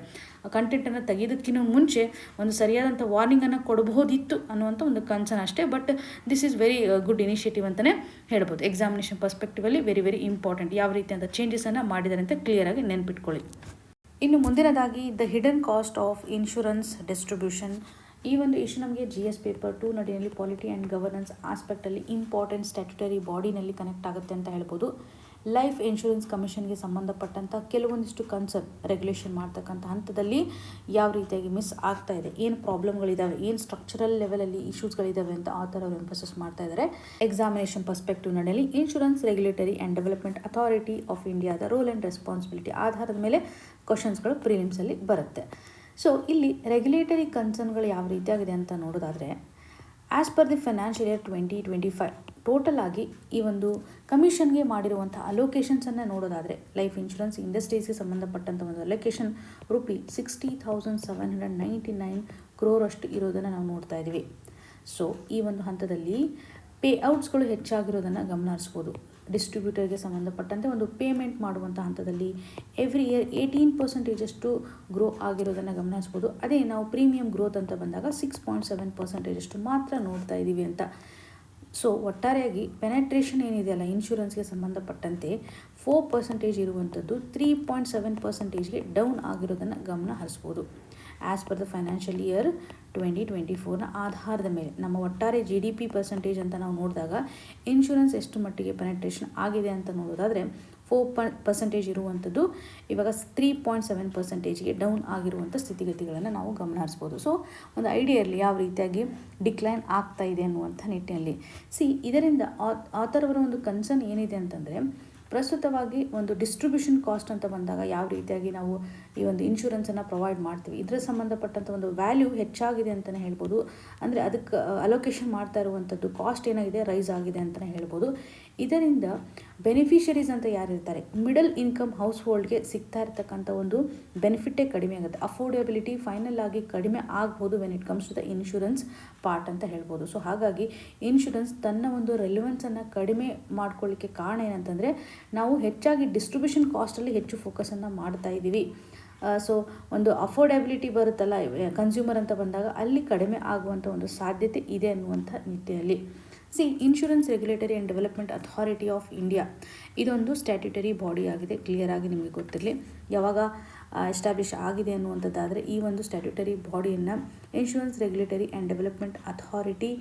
ಕಂಟೆಂಟನ್ನು ತೆಗೆಯೋದಕ್ಕಿಂತ ಮುಂಚೆ ಒಂದು ಸರಿಯಾದಂಥ ವಾರ್ನಿಂಗನ್ನು ಕೊಡಬಹುದಿತ್ತು ಅನ್ನುವಂಥ ಒಂದು ಕನ್ಸರ್ನ್ ಅಷ್ಟೇ. But this is very good initiative ಅಂತಲೇ ಹೇಳ್ಬೋದು. ಎಕ್ಸಾಮಿನೇಷನ್ ಪರ್ಸ್ಪೆಕ್ಟಿವಲ್ಲಿ ವೆರಿ ವೆರಿ ಇಂಪಾರ್ಟೆಂಟ್. ಯಾವ ರೀತಿಯಂಥ ಚೇಂಜಸನ್ನು ಮಾಡಿದ್ದಾರೆ ಅಂತ ಕ್ಲಿಯರಾಗಿ ನೆನ್ಪಿಟ್ಕೊಳ್ಳಿ. ಇನ್ನು ಮುಂದಿನದಾಗಿ the hidden cost of insurance distribution. ಈ ಒಂದು ಇಶ್ಯೂ ನಮಗೆ GS ಪೇಪರ್ 2 ನಡಿನಲ್ಲಿ ಪಾಲಿಟಿ ಆ್ಯಂಡ್ ಗವರ್ನೆನ್ಸ್ ಆಸ್ಪೆಕ್ಟಲ್ಲಿ ಇಂಪಾರ್ಟೆಂಟ್ ಸ್ಟ್ಯಾಟ್ಯುಟರಿ ಬಾಡಿನಲ್ಲಿ ಕನೆಕ್ಟ್ ಆಗುತ್ತೆ ಅಂತ ಹೇಳ್ಬೋದು. ಲೈಫ್ ಇನ್ಶೂರೆನ್ಸ್ ಕಮಿಷನ್ಗೆ ಸಂಬಂಧಪಟ್ಟಂಥ ಕೆಲವೊಂದಿಷ್ಟು ಕನ್ಸರ್ನ್ ರೆಗ್ಯುಲೇಷನ್ ಮಾಡ್ತಕ್ಕಂಥ ಹಂತದಲ್ಲಿ ಯಾವ ರೀತಿಯಾಗಿ ಮಿಸ್ ಆಗ್ತಾ ಇದೆ, ಏನು ಪ್ರಾಬ್ಲಮ್ಗಳಿದ್ದಾವೆ, ಏನು ಸ್ಟ್ರಕ್ಚರಲ್ ಲೆವೆಲಲ್ಲಿ ಇಶ್ಯೂಸ್ಗಳಿದ್ದಾವೆ ಅಂತ ಆಥರ್ ಅವರು ಎಂಫಸಸ್ ಮಾಡ್ತಾ ಇದ್ದಾರೆ. ಎಕ್ಸಾಮಿನೇಷನ್ ಪರ್ಸ್ಪೆಕ್ಟಿವ್ ನಡಿಯಲ್ಲಿ insurance regulatory and development authority of ಇಂಡಿಯಾದ ರೋಲ್ ಆ್ಯಂಡ್ ರೆಸ್ಪಾನ್ಸಿಬಿಲಿಟಿ ಆಧಾರದ ಮೇಲೆ ಕ್ವಶನ್ಸ್ಗಳು ಪ್ರಿಲಿಮ್ಸಲ್ಲಿ ಬರುತ್ತೆ. ಸೊ ಇಲ್ಲಿ ರೆಗ್ಯುಲೇಟರಿ ಕನ್ಸರ್ನ್ಗಳು ಯಾವ ರೀತಿಯಾಗಿದೆ ಅಂತ ನೋಡೋದಾದರೆ, as per the financial year 2025 total ಆಗಿ ಈ ಒಂದು ಕಮಿಷನ್ಗೆ ಮಾಡಿರುವಂಥ ಅಲೋಕೇಶನ್ಸನ್ನು ನೋಡೋದಾದರೆ ಲೈಫ್ ಇನ್ಶೂರೆನ್ಸ್ ಇಂಡಸ್ಟ್ರೀಸ್ಗೆ ಸಂಬಂಧಪಟ್ಟಂಥ ಒಂದು ಅಲೋಕೇಶನ್ ₹60,799 crore ಅಷ್ಟು ಇರೋದನ್ನು ನಾವು ನೋಡ್ತಾ ಇದ್ದೀವಿ. ಸೊ ಈ ಒಂದು ಹಂತದಲ್ಲಿ ಪೇಔಟ್ಸ್ಗಳು ಹೆಚ್ಚಾಗಿರೋದನ್ನು ಗಮನ ಹರಿಸ್ಬೋದು. ಡಿಸ್ಟ್ರಿಬ್ಯೂಟರ್ಗೆ ಸಂಬಂಧಪಟ್ಟಂತೆ ಒಂದು ಪೇಮೆಂಟ್ ಮಾಡುವಂಥ ಹಂತದಲ್ಲಿ ಎವ್ರಿ ಇಯರ್ 18% ಗ್ರೋ ಆಗಿರೋದನ್ನು ಗಮನಿಸ್ಬೋದು. ಅದೇ ನಾವು ಪ್ರೀಮಿಯಂ ಗ್ರೋತ್ ಅಂತ ಬಂದಾಗ 6.7% ಮಾತ್ರ ನೋಡ್ತಾ ಇದ್ದೀವಿ ಅಂತ. ಸೊ ಒಟ್ಟಾರೆಯಾಗಿ ಪೆನೆಟ್ರೇಷನ್ ಏನಿದೆಯಲ್ಲ ಇನ್ಶೂರೆನ್ಸ್ಗೆ ಸಂಬಂಧಪಟ್ಟಂತೆ 4% ಇರುವಂಥದ್ದು 3.7%ಗೆ ಡೌನ್ ಆಗಿರೋದನ್ನು ಗಮನ ಹರಿಸ್ಬೋದು. As per the financial year 2024ನ ಆಧಾರದ ಮೇಲೆ ನಮ್ಮ ಒಟ್ಟಾರೆ GDP ಪರ್ಸೆಂಟೇಜ್ ಅಂತ ನಾವು ನೋಡಿದಾಗ ಇನ್ಶೂರೆನ್ಸ್ ಎಷ್ಟು ಮಟ್ಟಿಗೆ ಪೆನೆಟ್ರೇಷನ್ ಆಗಿದೆ ಅಂತ ನೋಡೋದಾದರೆ 4% ಇರುವಂಥದ್ದು ಇವಾಗ 3.7%ಗೆ ಡೌನ್ ಆಗಿರುವಂಥ ಸ್ಥಿತಿಗತಿಗಳನ್ನು ನಾವು ಗಮನ ಹರಿಸ್ಬೋದು. ಸೊ ಒಂದು ಐಡಿಯಾ ಇರಲಿ ಯಾವ ರೀತಿಯಾಗಿ ಡಿಕ್ಲೈನ್ ಆಗ್ತಾ ಇದೆ ಅನ್ನುವಂಥ ನಿಟ್ಟಿನಲ್ಲಿ. ಇದರಿಂದ ಆಥರ್ ಅವರ ಒಂದು ಕನ್ಸರ್ನ್ ಏನಿದೆ ಅಂತಂದರೆ, ಪ್ರಸ್ತುತವಾಗಿ ಒಂದು ಡಿಸ್ಟ್ರಿಬ್ಯೂಷನ್ ಕಾಸ್ಟ್ ಅಂತ ಬಂದಾಗ ಯಾವ ರೀತಿಯಾಗಿ ನಾವು ಈ ಒಂದು ಇನ್ಶೂರೆನ್ಸನ್ನು ಪ್ರೊವೈಡ್ ಮಾಡ್ತೀವಿ, ಇದರ ಸಂಬಂಧಪಟ್ಟಂಥ ಒಂದು ವ್ಯಾಲ್ಯೂ ಹೆಚ್ಚಾಗಿದೆ ಅಂತಲೇ ಹೇಳ್ಬೋದು. ಅಂದರೆ ಅದಕ್ಕೆ ಅಲೋಕೇಶನ್ ಮಾಡ್ತಾ ಇರುವಂಥದ್ದು ಕಾಸ್ಟ್ ಏನಾಗಿದೆ ರೈಸ್ ಆಗಿದೆ ಅಂತಲೇ ಹೇಳ್ಬೋದು. ಇದರಿಂದ ಬೆನಿಫಿಷರೀಸ್ ಅಂತ ಯಾರಿರ್ತಾರೆ, ಮಿಡಲ್ ಇನ್ಕಮ್ ಹೌಸ್ ಹೋಲ್ಡ್ಗೆ ಸಿಗ್ತಾ ಇರ್ತಕ್ಕಂಥ ಒಂದು ಬೆನಿಫಿಟ್ಟೇ ಕಡಿಮೆ ಆಗುತ್ತೆ. ಅಫೋರ್ಡೆಬಿಲಿಟಿ ಫೈನಲ್ ಆಗಿ ಕಡಿಮೆ ಆಗ್ಬೋದು when it comes to the insurance part ಅಂತ ಹೇಳ್ಬೋದು. ಸೊ ಹಾಗಾಗಿ ಇನ್ಶೂರೆನ್ಸ್ ತನ್ನ ಒಂದು ರೆಲೆವೆನ್ಸನ್ನು ಕಡಿಮೆ ಮಾಡ್ಕೊಳ್ಳಿಕ್ಕೆ ಕಾರಣ ಏನಂತಂದರೆ, ನಾವು ಹೆಚ್ಚಾಗಿ ಡಿಸ್ಟ್ರಿಬ್ಯೂಷನ್ ಕಾಸ್ಟಲ್ಲಿ ಹೆಚ್ಚು ಫೋಕಸನ್ನು ಮಾಡ್ತಾ ಇದ್ದೀವಿ. ಸೊ ಒಂದು ಅಫೋರ್ಡೆಬಿಲಿಟಿ ಬರುತ್ತಲ್ಲ ಕನ್ಸ್ಯೂಮರ್ ಅಂತ ಬಂದಾಗ ಅಲ್ಲಿ ಕಡಿಮೆ ಆಗುವಂಥ ಒಂದು ಸಾಧ್ಯತೆ ಇದೆ ಅನ್ನುವಂಥ ನಿಟ್ಟಿನಲ್ಲಿ. Insurance regulatory and development authority of India ಇದೊಂದು ಸ್ಟ್ಯಾಟ್ಯುಟರಿ ಬಾಡಿ ಆಗಿದೆ. ಕ್ಲಿಯರ್ ಆಗಿ ನಿಮಗೆ ಗೊತ್ತಿರಲಿ, ಯಾವಾಗ ಎಸ್ಟಾಬ್ಲಿಷ್ ಆಗಿದೆ ಅನ್ನುವಂಥದ್ದಾದರೆ ಈ ಒಂದು ಸ್ಟ್ಯಾಟ್ಯುಟರಿ ಬಾಡಿಯನ್ನು insurance regulatory and development authority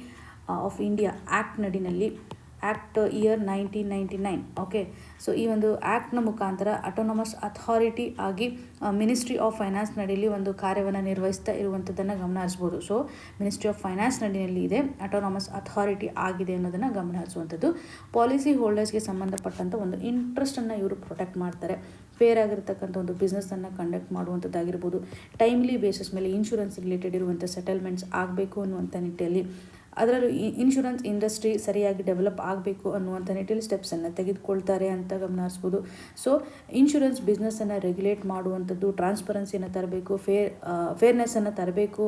of India act ನಡಿನಲ್ಲಿ ಆ್ಯಕ್ಟ್ ಇಯರ್ 1999. ಓಕೆ, ಸೊ ಈ ಒಂದು ಆ್ಯಕ್ಟ್ನ ಮುಖಾಂತರ ಅಟೋನಮಸ್ ಅಥಾರಿಟಿ ಆಗಿ ಮಿನಿಸ್ಟ್ರಿ ಆಫ್ ಫೈನಾನ್ಸ್ ನಡಿಯಲ್ಲಿ ಒಂದು ಕಾರ್ಯವನ್ನು ನಿರ್ವಹಿಸ್ತಾ ಇರುವಂಥದ್ದನ್ನು ಗಮನ ಹರಿಸ್ಬೋದು. ಸೊ ಮಿನಿಸ್ಟ್ರಿ ಆಫ್ ಫೈನಾನ್ಸ್ ನಡಿಯಲ್ಲಿ ಇದೆ, ಅಟೋನಮಸ್ ಅಥಾರಿಟಿ ಆಗಿದೆ ಅನ್ನೋದನ್ನು ಗಮನ ಹರಿಸುವಂಥದ್ದು. ಪಾಲಿಸಿ ಹೋಲ್ಡರ್ಸ್ಗೆ ಸಂಬಂಧಪಟ್ಟಂಥ ಒಂದು ಇಂಟ್ರೆಸ್ಟನ್ನು ಇವರು ಪ್ರೊಟೆಕ್ಟ್ ಮಾಡ್ತಾರೆ. ಫೇರ್ ಆಗಿರ್ತಕ್ಕಂಥ ಒಂದು ಬಿಸ್ನೆಸ್ಸನ್ನು ಕಂಡಕ್ಟ್ ಮಾಡುವಂಥದ್ದಾಗಿರ್ಬೋದು, ಟೈಮ್ಲಿ ಬೇಸಿಸ್ ಮೇಲೆ ಇನ್ಶೂರೆನ್ಸ್ ರಿಲೇಟೆಡ್ ಇರುವಂಥ ಸೆಟಲ್ಮೆಂಟ್ಸ್ ಆಗಬೇಕು ಅನ್ನುವಂಥ ನಿಟ್ಟಿನಲ್ಲಿ, ಅದರಲ್ಲೂ ಇನ್ಶೂರೆನ್ಸ್ ಇಂಡಸ್ಟ್ರಿ ಸರಿಯಾಗಿ ಡೆವಲಪ್ ಆಗಬೇಕು ಅನ್ನುವಂಥ ನಿಟ್ಟಿನಲ್ಲಿ ಸ್ಟೆಪ್ಸನ್ನು ತೆಗೆದುಕೊಳ್ತಾರೆ ಅಂತ ಗಮನ ಹರಿಸ್ಬೋದು. ಸೊ ಇನ್ಶೂರೆನ್ಸ್ ಬಿಸ್ನೆಸ್ಸನ್ನು ರೆಗ್ಯುಲೇಟ್ ಮಾಡುವಂಥದ್ದು, ಟ್ರಾನ್ಸ್ಪರೆನ್ಸಿಯನ್ನು ತರಬೇಕು, ಫೇರ್ನೆಸ್ಸನ್ನು ತರಬೇಕು,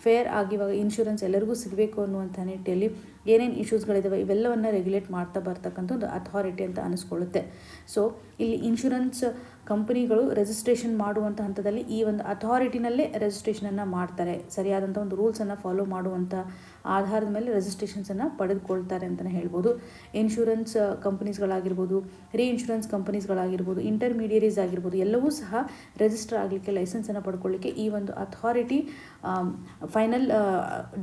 ಫೇರ್ ಆಗಿ ಇವಾಗ ಇನ್ಶೂರೆನ್ಸ್ ಎಲ್ಲರಿಗೂ ಸಿಗಬೇಕು ಅನ್ನುವಂಥ ನಿಟ್ಟಿನಲ್ಲಿ ಏನೇನು ಇಶ್ಯೂಸ್ಗಳಿದ್ದಾವೆ ಇವೆಲ್ಲವನ್ನು ರೆಗ್ಯುಲೇಟ್ ಮಾಡ್ತಾ ಬರ್ತಕ್ಕಂಥ ಒಂದು ಅಥಾರಿಟಿ ಅಂತ ಅನಿಸ್ಕೊಳ್ಳುತ್ತೆ. ಸೊ ಇಲ್ಲಿ ಇನ್ಶೂರೆನ್ಸ್ ಕಂಪನಿಗಳು ರಿಜಿಸ್ಟ್ರೇಷನ್ ಮಾಡುವಂಥ ಹಂತದಲ್ಲಿ ಈ ಒಂದು ಅಥಾರಿಟಿನಲ್ಲೇ ರಿಜಿಸ್ಟ್ರೇಷನನ್ನು ಮಾಡ್ತಾರೆ. ಸರಿಯಾದಂಥ ಒಂದು ರೂಲ್ಸನ್ನು ಫಾಲೋ ಮಾಡುವಂಥ ಆಧಾರದ ಮೇಲೆ ರಿಜಿಸ್ಟ್ರೇಷನ್ಸನ್ನು ಪಡೆದುಕೊಳ್ತಾರೆ ಅಂತಲೇ ಹೇಳ್ಬೋದು. ಇನ್ಶೂರೆನ್ಸ್ ಕಂಪನೀಸ್ಗಳಾಗಿರ್ಬೋದು, ಇನ್ಶೂರೆನ್ಸ್ ಕಂಪನೀಸ್ಗಳಾಗಿರ್ಬೋದು, ಇಂಟರ್ಮೀಡಿಯರೀಸ್ ಆಗಿರ್ಬೋದು, ಎಲ್ಲವೂ ಸಹ ರಿಜಿಸ್ಟರ್ ಆಗಲಿಕ್ಕೆ, ಲೈಸೆನ್ಸನ್ನು ಪಡ್ಕೊಳ್ಳಿಕ್ಕೆ ಈ ಒಂದು ಅಥಾರಿಟಿ ಫೈನಲ್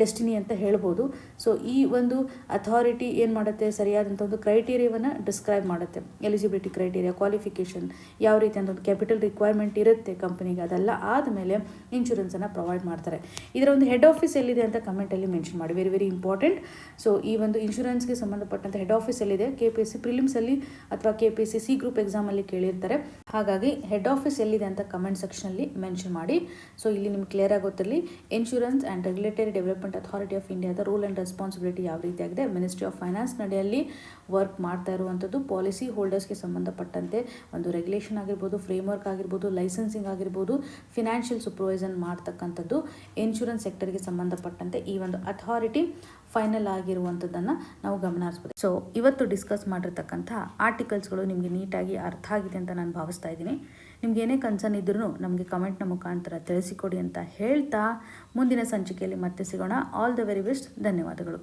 ಡೆಸ್ಟಿನಿ ಅಂತ ಹೇಳ್ಬೋದು. ಸೊ ಈ ಒಂದು ಅಥಾರಿಟಿ ಏನು ಮಾಡುತ್ತೆ, ಸರಿಯಾದಂಥ ಒಂದು ಕ್ರೈಟೀರಿಯಾವನ್ನು ಡಿಸ್ಕ್ರೈಬ್ ಮಾಡುತ್ತೆ. ಎಲಿಜಿಬಿಲಿಟಿ ಕ್ರೈಟೀರಿಯಾ, ಕ್ವಾಲಿಫಿಕೇಷನ್, ಯಾವ ರೀತಿ ಅಂತ ಒಂದು ಕ್ಯಾಪಿಟಲ್ ರಿಕ್ವೈರ್ಮೆಂಟ್ ಇರುತ್ತೆ ಕಂಪನಿಗೆ, ಅದೆಲ್ಲ ಆದಮೇಲೆ ಇನ್ಶೂರೆನ್ಸನ್ನು ಪ್ರೊವೈಡ್ ಮಾಡ್ತಾರೆ. ಇದರ ಒಂದು ಹೆಡ್ ಆಫೀಸ್ ಎಲ್ಲಿದೆ ಅಂತ ಕಮೆಂಟಲ್ಲಿ ಮೆನ್ಷನ್ ಮಾಡಿ, ವೆರಿ ವೆರಿ ಇಂಪಾರ್ಟೆಂಟ್. ಸೊ ಈ ಒಂದು ಇನ್ಶೂರೆನ್ಸ್ಗೆ ಸಂಬಂಧಪಟ್ಟಂಥ ಹೆಡ್ ಆಫೀಸ್ ಎಲ್ಲಿದೆ, KPSC ಪ್ರಿಲಿಮ್ಸಲ್ಲಿ ಅಥವಾ KPSC C ಗ್ರೂಪ್ ಎಕ್ಸಾಮಲ್ಲಿ ಕೇಳಿರ್ತಾರೆ. ಹಾಗಾಗಿ ಹೆಡ್ ಆಫೀಸ್ ಎಲ್ಲಿದೆ ಅಂತ ಕಮೆಂಟ್ ಸೆಕ್ಷನಲ್ಲಿ ಮೆನ್ಷನ್ ಮಾಡಿ. ಸೊ ಇಲ್ಲಿ ನಿಮ್ಗೆ ಕ್ಲಿಯರ್ ಆಗಿ ಗೊತ್ತಿರಲಿ, insurance and regulatory development authority of ಇಂಡಿಯಾದ ರೂಲ್ ಆ್ಯಂಡ್ ರೆಸ್ಪಾನ್ಸಿಬಿಲಿಟಿ ಯಾವ ರೀತಿಯಾಗಿದೆ, ಮಿನಿಸ್ಟ್ರಿ ಆಫ್ ಫೈನಾನ್ಸ್ ನಡಿಯಲ್ಲಿ ವರ್ಕ್ ಮಾಡ್ತಾ ಇರುವಂಥದ್ದು. ಪಾಲಿಸಿ ಹೋಲ್ಡರ್ಸ್ಗೆ ಸಂಬಂಧಪಟ್ಟಂತೆ ಒಂದು ರೆಗ್ಯುಲೇಷನ್ ಆಗಿರ್ಬೋದು, ಫ್ರೇಮ್ವರ್ಕ್ ಆಗಿರ್ಬೋದು, ಲೈಸೆನ್ಸಿಂಗ್ ಆಗಿರ್ಬೋದು, ಫಿನಾನ್ಷಿಯಲ್ ಸೂಪರ್ವೈಸನ್ ಮಾಡ್ತಕ್ಕಂಥದ್ದು ಇನ್ಶೂರೆನ್ಸ್ ಸೆಕ್ಟರ್ಗೆ ಸಂಬಂಧಪಟ್ಟಂತೆ ಈ ಒಂದು ಅಥಾರಿಟಿ ಫೈನಲ್ ಆಗಿರುವಂಥದ್ದನ್ನು ನಾವು ಗಮನ ಹರಿಸ್ಬೋದು. ಸೊ ಇವತ್ತು ಡಿಸ್ಕಸ್ ಮಾಡಿರ್ತಕ್ಕಂಥ ಆರ್ಟಿಕಲ್ಸ್ಗಳು ನಿಮಗೆ ನೀಟಾಗಿ ಅರ್ಥ ಆಗಿದೆ ಅಂತ ನಾನು ಭಾವಿಸ್ತಾ ಇದ್ದೀನಿ. ನಿಮ್ಗೆ ಏನೇ ಕನ್ಸರ್ನ್ ಇದ್ರೂ ನಮಗೆ ಕಮೆಂಟ್ನ ಮುಖಾಂತರ ತಿಳಿಸಿಕೊಡಿ ಅಂತ ಹೇಳ್ತಾ ಮುಂದಿನ ಸಂಚಿಕೆಯಲ್ಲಿ ಮತ್ತೆ ಸಿಗೋಣ. All the very best. ಧನ್ಯವಾದಗಳು.